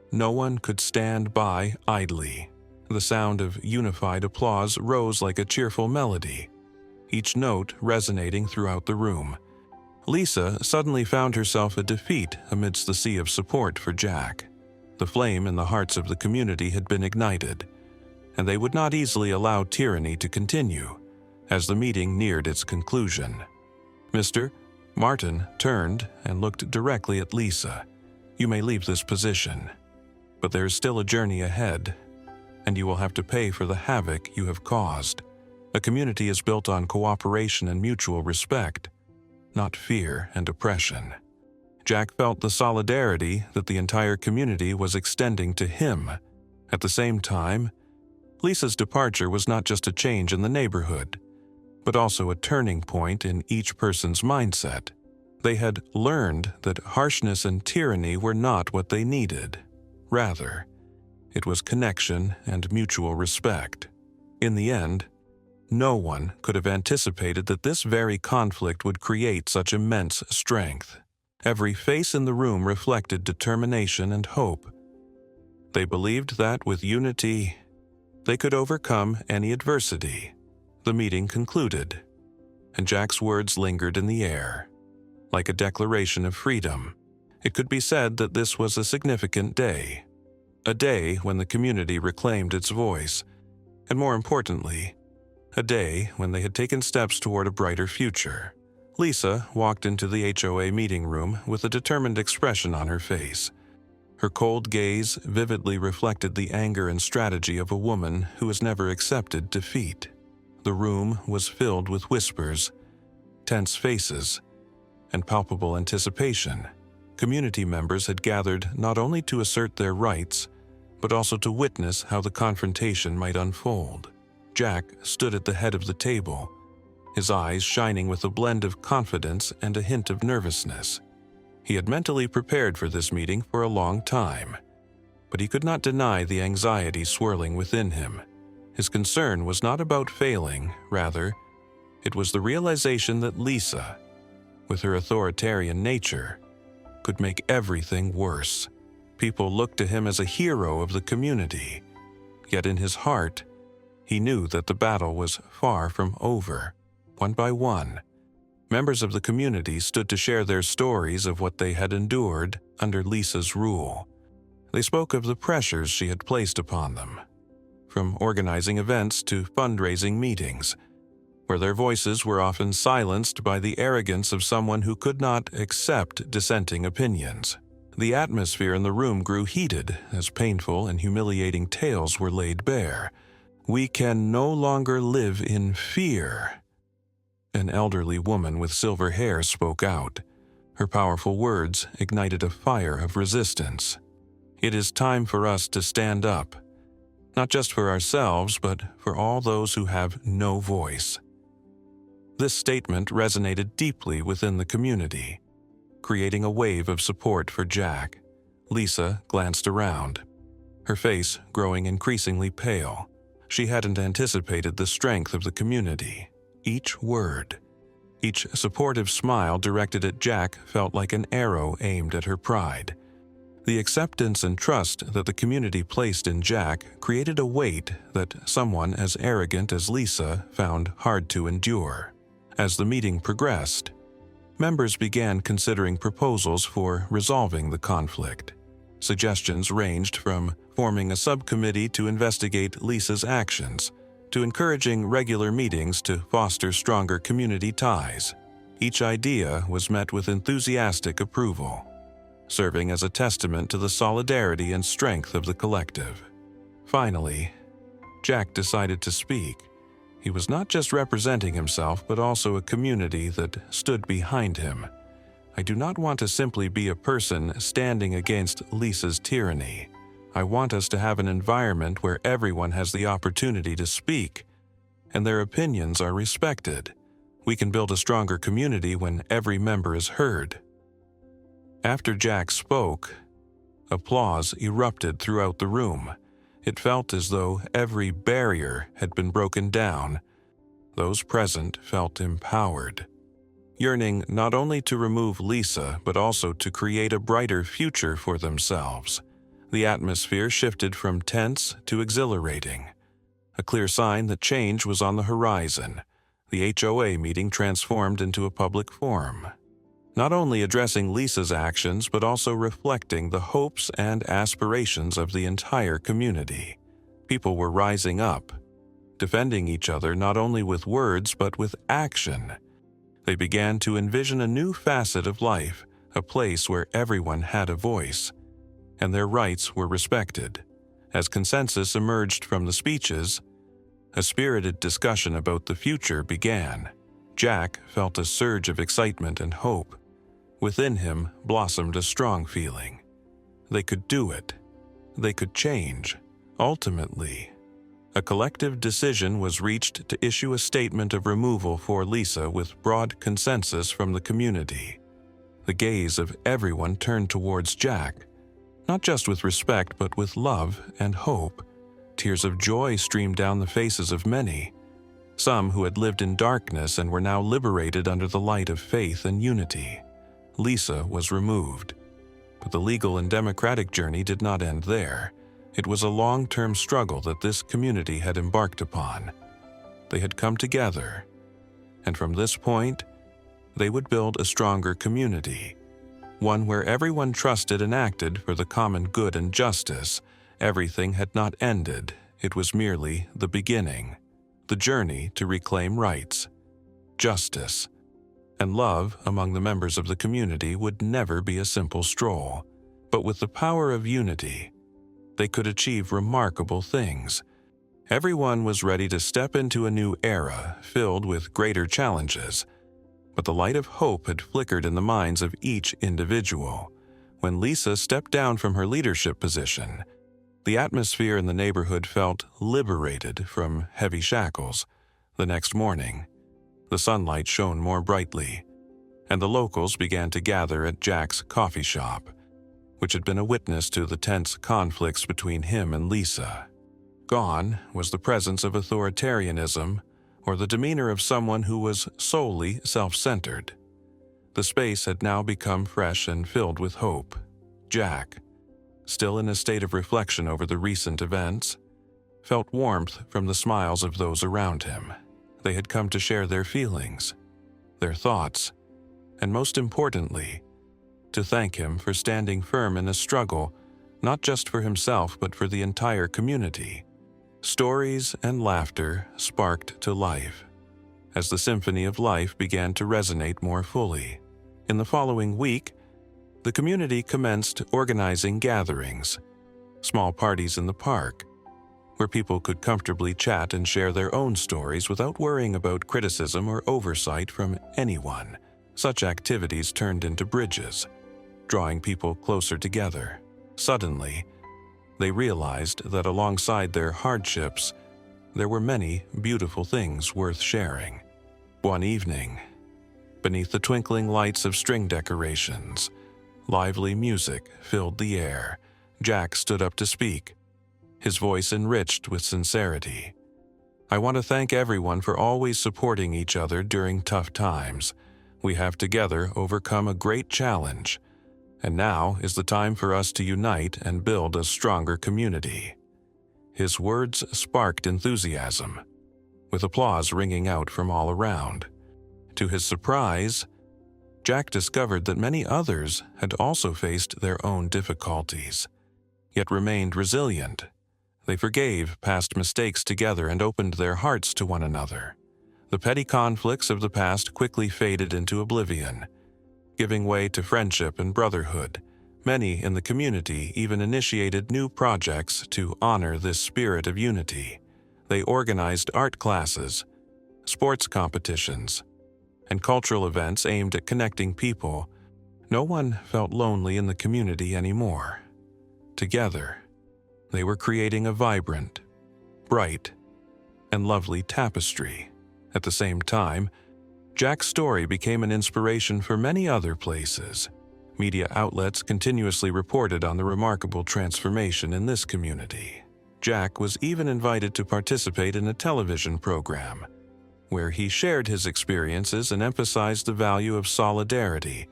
no one could stand by idly. The sound of unified applause rose like a cheerful melody, each note resonating throughout the room. Lisa suddenly found herself a defeat amidst the sea of support for Jack. The flame in the hearts of the community had been ignited, and they would not easily allow tyranny to continue. As the meeting neared its conclusion, Mr. Martin turned and looked directly at Lisa. "You may leave this position, but there is still a journey ahead, and you will have to pay for the havoc you have caused. A community is built on cooperation and mutual respect, not fear and oppression." Jack felt the solidarity that the entire community was extending to him. At the same time, Lisa's departure was not just a change in the neighborhood, but also a turning point in each person's mindset. They had learned that harshness and tyranny were not what they needed. Rather, it was connection and mutual respect. In the end, no one could have anticipated that this very conflict would create such immense strength. Every face in the room reflected determination and hope. They believed that with unity, they could overcome any adversity. The meeting concluded, and Jack's words lingered in the air, like a declaration of freedom. It could be said that this was a significant day, a day when the community reclaimed its voice, and more importantly, a day when they had taken steps toward a brighter future. Lisa walked into the HOA meeting room with a determined expression on her face. Her cold gaze vividly reflected the anger and strategy of a woman who has never accepted defeat. The room was filled with whispers, tense faces, and palpable anticipation. Community members had gathered not only to assert their rights, but also to witness how the confrontation might unfold. Jack stood at the head of the table, his eyes shining with a blend of confidence and a hint of nervousness. He had mentally prepared for this meeting for a long time, but he could not deny the anxiety swirling within him. His concern was not about failing, rather, it was the realization that Lisa, with her authoritarian nature, could make everything worse. People looked to him as a hero of the community, yet in his heart, he knew that the battle was far from over. One by one, members of the community stood to share their stories of what they had endured under Lisa's rule. They spoke of the pressures she had placed upon them, from organizing events to fundraising meetings, where their voices were often silenced by the arrogance of someone who could not accept dissenting opinions. The atmosphere in the room grew heated as painful and humiliating tales were laid bare. "We can no longer live in fear." An elderly woman with silver hair spoke out. Her powerful words ignited a fire of resistance. "It is time for us to stand up, not just for ourselves, but for all those who have no voice." This statement resonated deeply within the community, creating a wave of support for Jack. Lisa glanced around, her face growing increasingly pale. She hadn't anticipated the strength of the community. Each word, each supportive smile directed at Jack felt like an arrow aimed at her pride. The acceptance and trust that the community placed in Jack created a weight that someone as arrogant as Lisa found hard to endure. As the meeting progressed, members began considering proposals for resolving the conflict. Suggestions ranged from forming a subcommittee to investigate Lisa's actions, to encouraging regular meetings to foster stronger community ties. Each idea was met with enthusiastic approval, serving as a testament to the solidarity and strength of the collective. Finally, Jack decided to speak. He was not just representing himself, but also a community that stood behind him. "I do not want to simply be a person standing against Lisa's tyranny. I want us to have an environment where everyone has the opportunity to speak, and their opinions are respected. We can build a stronger community when every member is heard." After Jack spoke, applause erupted throughout the room. It felt as though every barrier had been broken down. Those present felt empowered, yearning not only to remove Lisa, but also to create a brighter future for themselves. The atmosphere shifted from tense to exhilarating, a clear sign that change was on the horizon. The HOA meeting transformed into a public forum, not only addressing Lisa's actions, but also reflecting the hopes and aspirations of the entire community. People were rising up, defending each other not only with words, but with action. They began to envision a new facet of life, a place where everyone had a voice, and their rights were respected. As consensus emerged from the speeches, a spirited discussion about the future began. Jack felt a surge of excitement and hope. Within him blossomed a strong feeling. They could do it. They could change. Ultimately, a collective decision was reached to issue a statement of removal for Lisa with broad consensus from the community. The gaze of everyone turned towards Jack, not just with respect but with love and hope. Tears of joy streamed down the faces of many, some who had lived in darkness and were now liberated under the light of faith and unity. Lisa was removed, but the legal and democratic journey did not end there. It was a long-term struggle that this community had embarked upon. They had come together, and from this point, they would build a stronger community, one where everyone trusted and acted for the common good and justice. Everything had not ended, it was merely the beginning. The journey to reclaim rights, justice, and love among the members of the community would never be a simple stroll. But with the power of unity, they could achieve remarkable things. Everyone was ready to step into a new era filled with greater challenges, but the light of hope had flickered in the minds of each individual. When Lisa stepped down from her leadership position, the atmosphere in the neighborhood felt liberated from heavy shackles. The next morning, the sunlight shone more brightly, and the locals began to gather at Jack's coffee shop, which had been a witness to the tense conflicts between him and Lisa. Gone was the presence of authoritarianism or the demeanor of someone who was solely self-centered. The space had now become fresh and filled with hope. Jack, still in a state of reflection over the recent events, felt warmth from the smiles of those around him. They had come to share their feelings, their thoughts, and most importantly, to thank him for standing firm in a struggle, not just for himself but for the entire community. Stories and laughter sparked to life as the symphony of life began to resonate more fully. In the following week, the community commenced organizing gatherings, small parties in the park, where people could comfortably chat and share their own stories without worrying about criticism or oversight from anyone. Such activities turned into bridges, drawing people closer together. Suddenly, they realized that alongside their hardships, there were many beautiful things worth sharing. One evening, beneath the twinkling lights of string decorations, lively music filled the air. Jack stood up to speak, his voice enriched with sincerity. "I want to thank everyone for always supporting each other during tough times. We have together overcome a great challenge, and now is the time for us to unite and build a stronger community." His words sparked enthusiasm, with applause ringing out from all around. To his surprise, Jack discovered that many others had also faced their own difficulties, yet remained resilient. They forgave past mistakes together and opened their hearts to one another. The petty conflicts of the past quickly faded into oblivion, giving way to friendship and brotherhood. Many in the community even initiated new projects to honor this spirit of unity. They organized art classes, sports competitions, and cultural events aimed at connecting people. No one felt lonely in the community anymore. Together, they were creating a vibrant, bright, and lovely tapestry. At the same time, Jack's story became an inspiration for many other places. Media outlets continuously reported on the remarkable transformation in this community. Jack was even invited to participate in a television program, where he shared his experiences and emphasized the value of solidarity.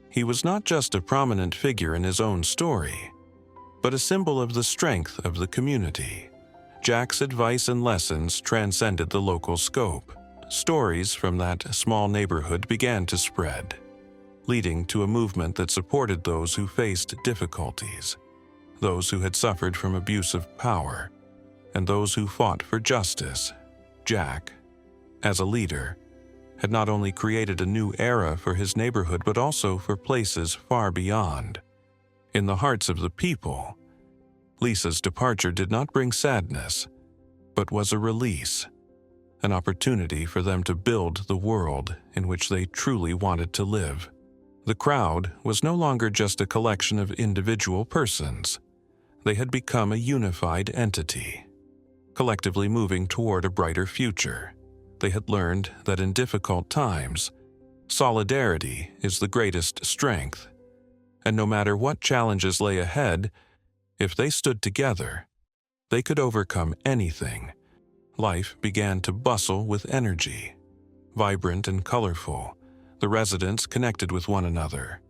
He was not just a prominent figure in his own story, but a symbol of the strength of the community. Jack's advice and lessons transcended the local scope. Stories from that small neighborhood began to spread, leading to a movement that supported those who faced difficulties, those who had suffered from abuse of power, and those who fought for justice. Jack, as a leader, had not only created a new era for his neighborhood but also for places far beyond. In the hearts of the people, Lisa's departure did not bring sadness, but was a release, an opportunity for them to build the world in which they truly wanted to live. The crowd was no longer just a collection of individual persons. They had become a unified entity, collectively moving toward a brighter future. They had learned that in difficult times, solidarity is the greatest strength, and no matter what challenges lay ahead, if they stood together, they could overcome anything. Life began to bustle with energy. Vibrant and colorful, the residents connected with one another,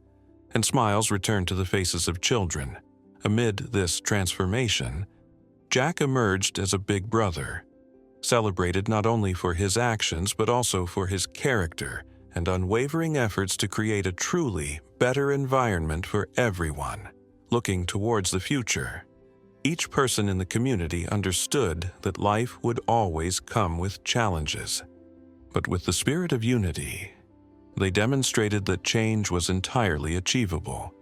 and smiles returned to the faces of children. Amid this transformation, Jack emerged as a big brother, celebrated not only for his actions but also for his character and unwavering efforts to create a truly better environment for everyone. Looking towards the future, each person in the community understood that life would always come with challenges. But with the spirit of unity, they demonstrated that change was entirely achievable.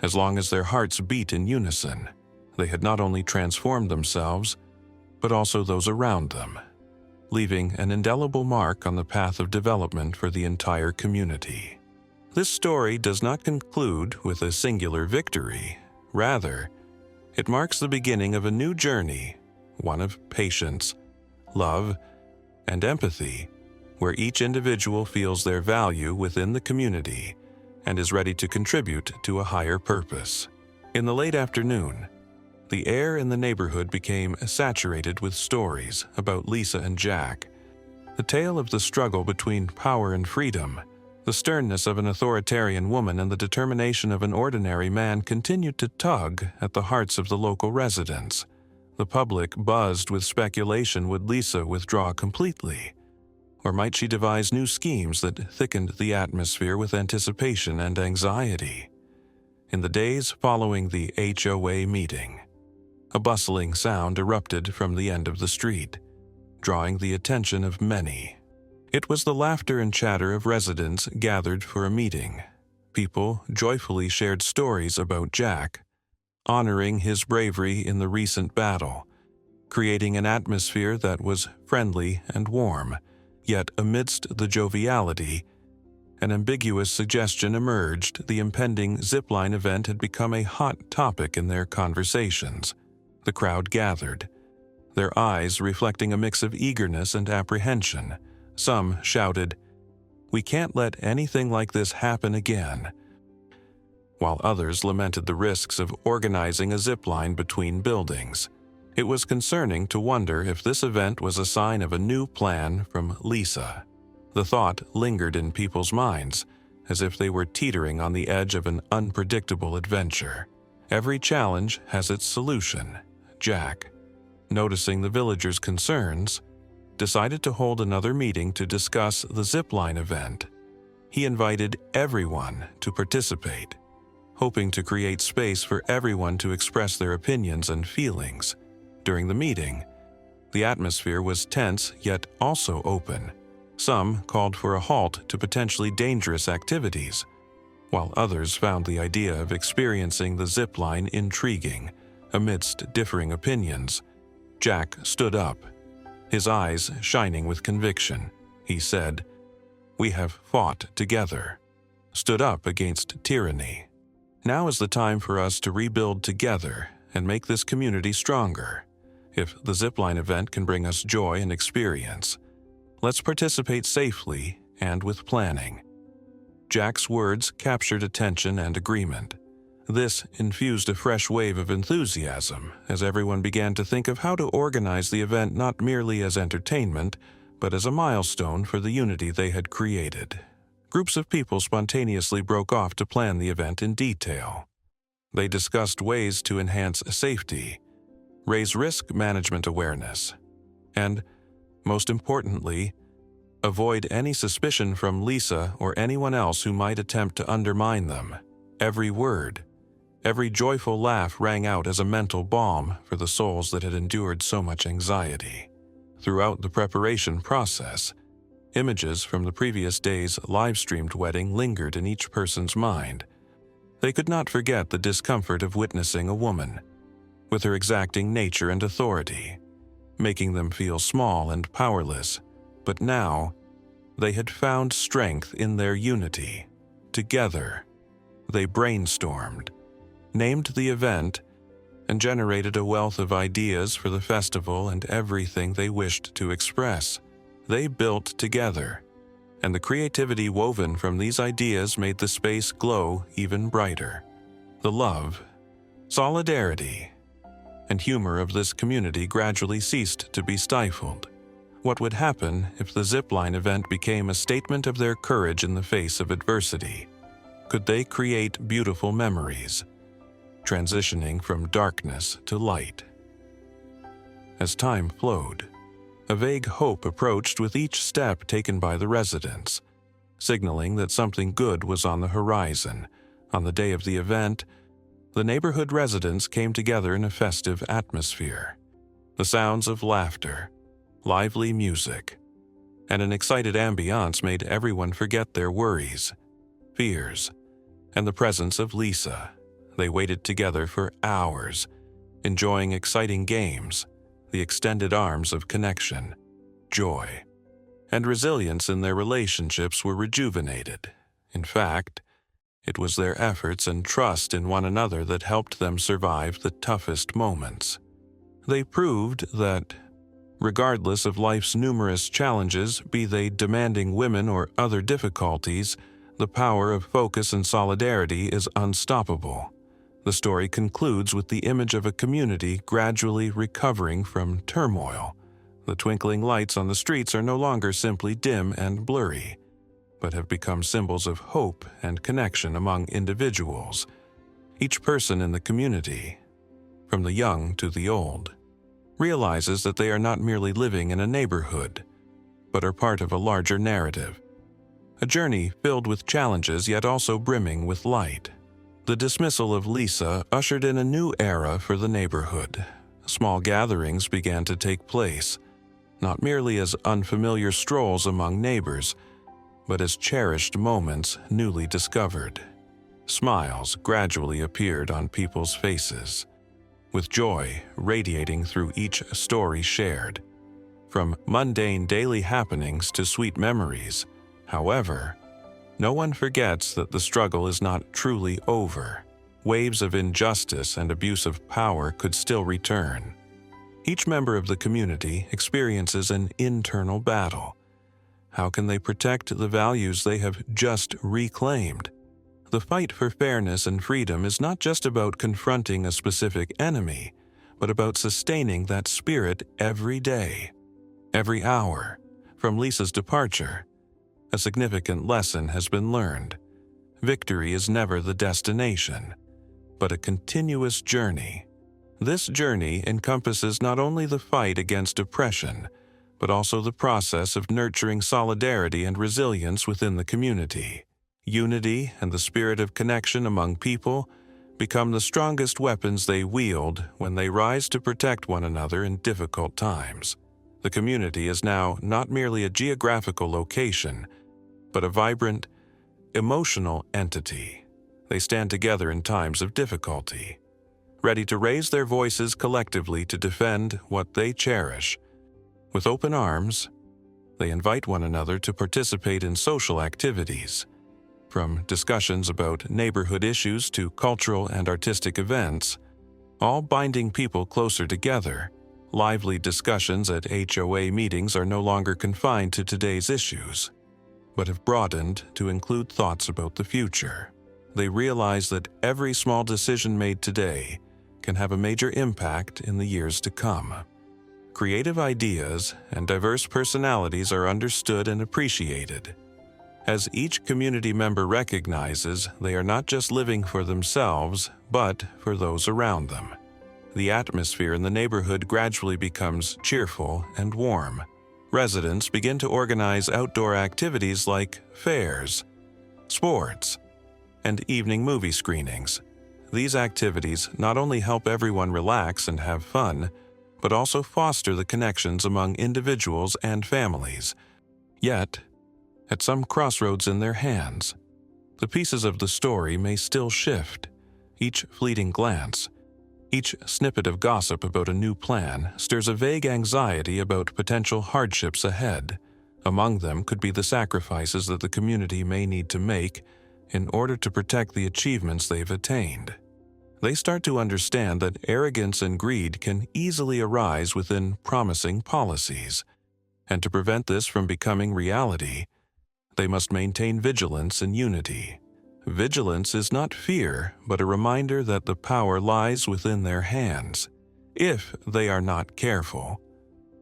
As long as their hearts beat in unison, they had not only transformed themselves, but also those around them, leaving an indelible mark on the path of development for the entire community. This story does not conclude with a singular victory. Rather, it marks the beginning of a new journey, one of patience, love, and empathy, where each individual feels their value within the community and is ready to contribute to a higher purpose. In the late afternoon, the air in the neighborhood became saturated with stories about Lisa and Jack. The tale of the struggle between power and freedom, the sternness of an authoritarian woman, and the determination of an ordinary man continued to tug at the hearts of the local residents. The public buzzed with speculation. Would Lisa withdraw completely? Or might she devise new schemes that thickened the atmosphere with anticipation and anxiety? In the days following the HOA meeting, a bustling sound erupted from the end of the street, drawing the attention of many. It was the laughter and chatter of residents gathered for a meeting. People joyfully shared stories about Jack, honoring his bravery in the recent battle, creating an atmosphere that was friendly and warm. Yet amidst the joviality, an ambiguous suggestion emerged. The impending zipline event had become a hot topic in their conversations. The crowd gathered, their eyes reflecting a mix of eagerness and apprehension. Some shouted, "We can't let anything like this happen again," while others lamented the risks of organizing a zipline between buildings. It was concerning to wonder if this event was a sign of a new plan from Lisa. The thought lingered in people's minds, as if they were teetering on the edge of an unpredictable adventure. Every challenge has its solution. Jack, noticing the villagers' concerns, decided to hold another meeting to discuss the zipline event. He invited everyone to participate, hoping to create space for everyone to express their opinions and feelings. During the meeting, the atmosphere was tense yet also open. Some called for a halt to potentially dangerous activities, while others found the idea of experiencing the zipline intriguing. Amidst differing opinions, Jack stood up, his eyes shining with conviction. He said, "We have fought together, stood up against tyranny. Now is the time for us to rebuild together and make this community stronger. If the zipline event can bring us joy and experience, let's participate safely and with planning." Jack's words captured attention and agreement. This infused a fresh wave of enthusiasm as everyone began to think of how to organize the event not merely as entertainment, but as a milestone for the unity they had created. Groups of people spontaneously broke off to plan the event in detail. They discussed ways to enhance safety, raise risk management awareness, and, most importantly, avoid any suspicion from Lisa or anyone else who might attempt to undermine them. Every word, every joyful laugh rang out as a mental balm for the souls that had endured so much anxiety. Throughout the preparation process, images from the previous day's live-streamed wedding lingered in each person's mind. They could not forget the discomfort of witnessing a woman, with her exacting nature and authority, making them feel small and powerless. But now, they had found strength in their unity. Together, they brainstormed, named the event, and generated a wealth of ideas for the festival and everything they wished to express. They built together, and the creativity woven from these ideas made the space glow even brighter. The love, solidarity, and humor of this community gradually ceased to be stifled. What would happen if the zipline event became a statement of their courage in the face of adversity? Could they create beautiful memories, transitioning from darkness to light? As time flowed, a vague hope approached with each step taken by the residents, signaling that something good was on the horizon. On the day of the event, the neighborhood residents came together in a festive atmosphere. The sounds of laughter, lively music, and an excited ambiance made everyone forget their worries, fears, and the presence of Lisa. They waited together for hours, enjoying exciting games, the extended arms of connection, joy, and resilience in their relationships were rejuvenated. In fact, it was their efforts and trust in one another that helped them survive the toughest moments. They proved that, regardless of life's numerous challenges, be they demanding women or other difficulties, the power of focus and solidarity is unstoppable. The story concludes with the image of a community gradually recovering from turmoil. The twinkling lights on the streets are no longer simply dim and blurry, but have become symbols of hope and connection among individuals. Each person in the community, from the young to the old, realizes that they are not merely living in a neighborhood, but are part of a larger narrative. A journey filled with challenges yet also brimming with light. The dismissal of Lisa ushered in a new era for the neighborhood. Small gatherings began to take place, not merely as unfamiliar strolls among neighbors, but as cherished moments newly discovered. Smiles gradually appeared on people's faces, with joy radiating through each story shared. From mundane daily happenings to sweet memories, however, no one forgets that the struggle is not truly over. Waves of injustice and abuse of power could still return. Each member of the community experiences an internal battle. How can they protect the values they have just reclaimed? The fight for fairness and freedom is not just about confronting a specific enemy, but about sustaining that spirit every day, every hour. From Lisa's departure, a significant lesson has been learned. Victory is never the destination, but a continuous journey. This journey encompasses not only the fight against oppression, but also the process of nurturing solidarity and resilience within the community. Unity and the spirit of connection among people become the strongest weapons they wield when they rise to protect one another in difficult times. The community is now not merely a geographical location, but a vibrant, emotional entity. They stand together in times of difficulty, ready to raise their voices collectively to defend what they cherish. With open arms, they invite one another to participate in social activities, from discussions about neighborhood issues to cultural and artistic events, all binding people closer together. Lively discussions at HOA meetings are no longer confined to today's issues, but have broadened to include thoughts about the future. They realize that every small decision made today can have a major impact in the years to come. Creative ideas and diverse personalities are understood and appreciated. As each community member recognizes, they are not just living for themselves, but for those around them. The atmosphere in the neighborhood gradually becomes cheerful and warm. Residents begin to organize outdoor activities like fairs, sports, and evening movie screenings. These activities not only help everyone relax and have fun, but also foster the connections among individuals and families. Yet, at some crossroads in their hands, the pieces of the story may still shift. Each fleeting glance, each snippet of gossip about a new plan stirs a vague anxiety about potential hardships ahead. Among them could be the sacrifices that the community may need to make in order to protect the achievements they've attained. They start to understand that arrogance and greed can easily arise within promising policies, and to prevent this from becoming reality, they must maintain vigilance and unity. Vigilance is not fear, but a reminder that the power lies within their hands. If they are not careful,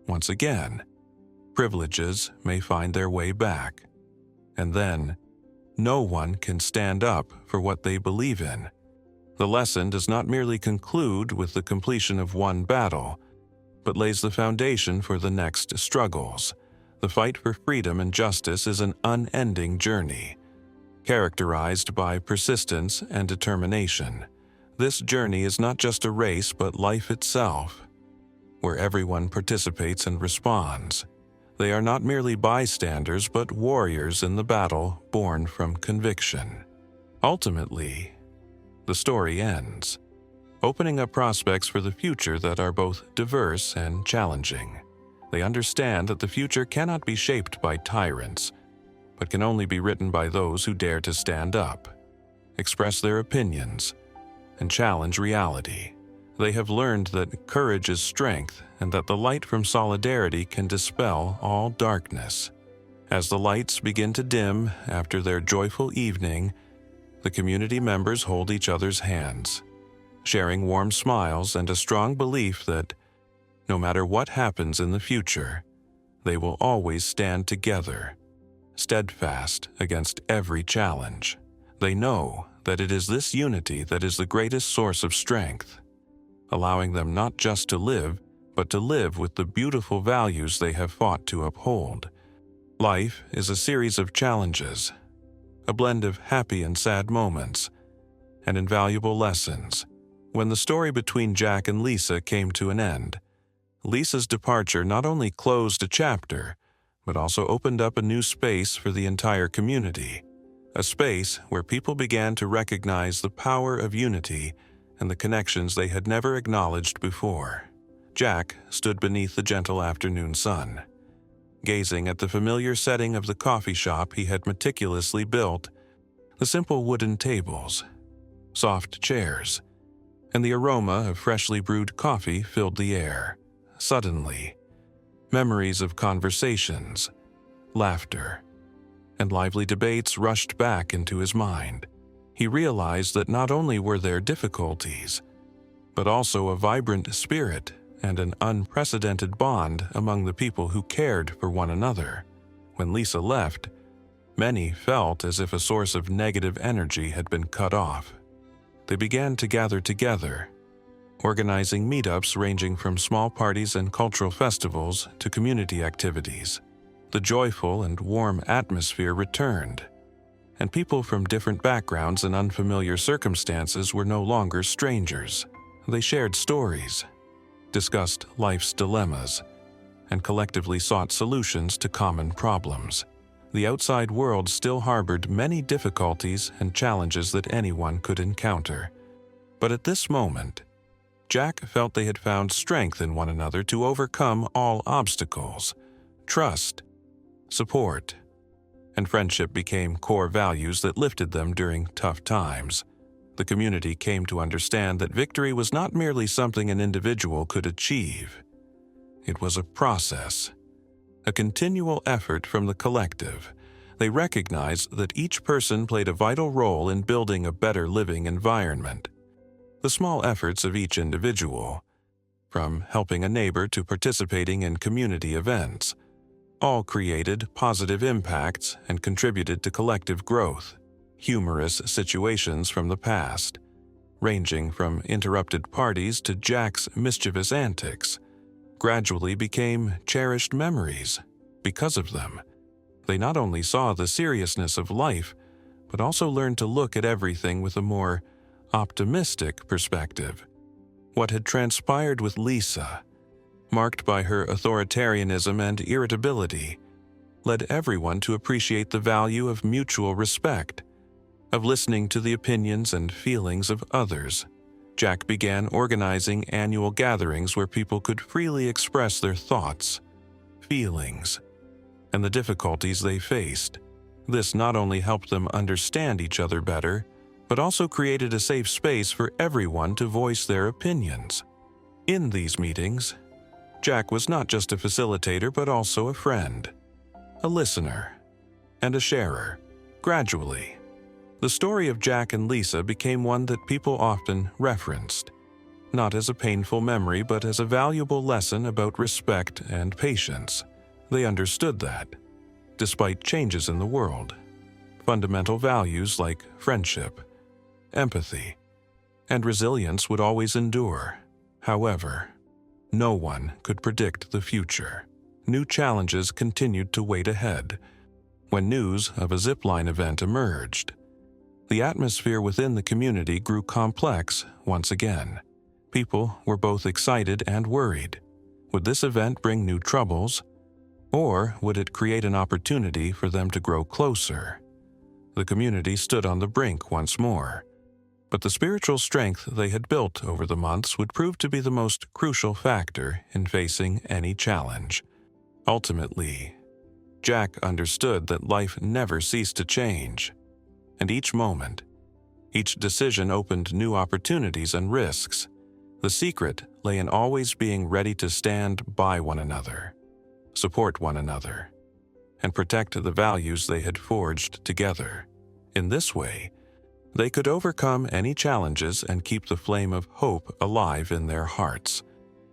once again, privileges may find their way back. And then, no one can stand up for what they believe in. The lesson does not merely conclude with the completion of one battle, but lays the foundation for the next struggles. The fight for freedom and justice is an unending journey, characterized by persistence and determination. This journey is not just a race, but life itself, where everyone participates and responds. They are not merely bystanders, but warriors in the battle born from conviction. Ultimately, the story ends, opening up prospects for the future that are both diverse and challenging. They understand that the future cannot be shaped by tyrants, but can only be written by those who dare to stand up, express their opinions, and challenge reality. They have learned that courage is strength and that the light from solidarity can dispel all darkness. As the lights begin to dim after their joyful evening, the community members hold each other's hands, sharing warm smiles and a strong belief that no matter what happens in the future, they will always stand together, steadfast against every challenge. They know that it is this unity that is the greatest source of strength, allowing them not just to live, but to live with the beautiful values they have fought to uphold. Life is a series of challenges, a blend of happy and sad moments, and invaluable lessons. When the story between Jack and Lisa came to an end, Lisa's departure not only closed a chapter, but also opened up a new space for the entire community, a space where people began to recognize the power of unity and the connections they had never acknowledged before. Jack stood beneath the gentle afternoon sun, gazing at the familiar setting of the coffee shop he had meticulously built, the simple wooden tables, soft chairs, and the aroma of freshly brewed coffee filled the air. Suddenly, memories of conversations, laughter, and lively debates rushed back into his mind. He realized that not only were there difficulties, but also a vibrant spirit and an unprecedented bond among the people who cared for one another. When Lisa left, many felt as if a source of negative energy had been cut off. They began to gather together, organizing meetups ranging from small parties and cultural festivals to community activities. The joyful and warm atmosphere returned, and people from different backgrounds and unfamiliar circumstances were no longer strangers. They shared stories, discussed life's dilemmas, and collectively sought solutions to common problems. The outside world still harbored many difficulties and challenges that anyone could encounter. But at this moment, Jack felt they had found strength in one another to overcome all obstacles. Trust, support, and friendship became core values that lifted them during tough times. The community came to understand that victory was not merely something an individual could achieve. It was a process, a continual effort from the collective. They recognized that each person played a vital role in building a better living environment. The small efforts of each individual, from helping a neighbor to participating in community events, all created positive impacts and contributed to collective growth. Humorous situations from the past, ranging from interrupted parties to Jack's mischievous antics, gradually became cherished memories. Because of them, they not only saw the seriousness of life, but also learned to look at everything with a more optimistic perspective. What had transpired with Lisa, marked by her authoritarianism and irritability, led everyone to appreciate the value of mutual respect, of listening to the opinions and feelings of others. Jack began organizing annual gatherings where people could freely express their thoughts, feelings, and the difficulties they faced. This not only helped them understand each other better, but also created a safe space for everyone to voice their opinions. In these meetings, Jack was not just a facilitator but also a friend, a listener, and a sharer. Gradually, the story of Jack and Lisa became one that people often referenced, not as a painful memory but as a valuable lesson about respect and patience. They understood that, despite changes in the world, fundamental values like friendship, empathy, and resilience would always endure. However, no one could predict the future. New challenges continued to wait ahead. When news of a zipline event emerged, the atmosphere within the community grew complex once again. People were both excited and worried. Would this event bring new troubles, or would it create an opportunity for them to grow closer? The community stood on the brink once more, But the spiritual strength they had built over the months would prove to be the most crucial factor in facing any challenge. Ultimately, Jack understood that life never ceased to change, and each moment, each decision opened new opportunities and risks. The secret lay in always being ready to stand by one another, support one another, and protect the values they had forged together. In this way, they could overcome any challenges and keep the flame of hope alive in their hearts,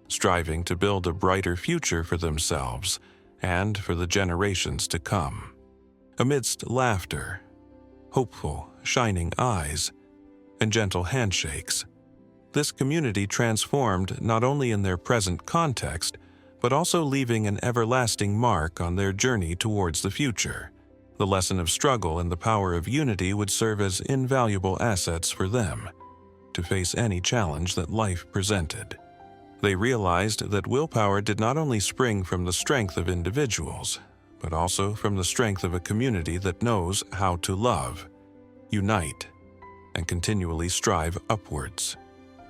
striving to build a brighter future for themselves and for the generations to come. Amidst laughter, hopeful, shining eyes, and gentle handshakes, this community transformed not only in their present context, but also leaving an everlasting mark on their journey towards the future. The lesson of struggle and the power of unity would serve as invaluable assets for them to face any challenge that life presented. They realized that willpower did not only spring from the strength of individuals, but also from the strength of a community that knows how to love, unite, and continually strive upwards.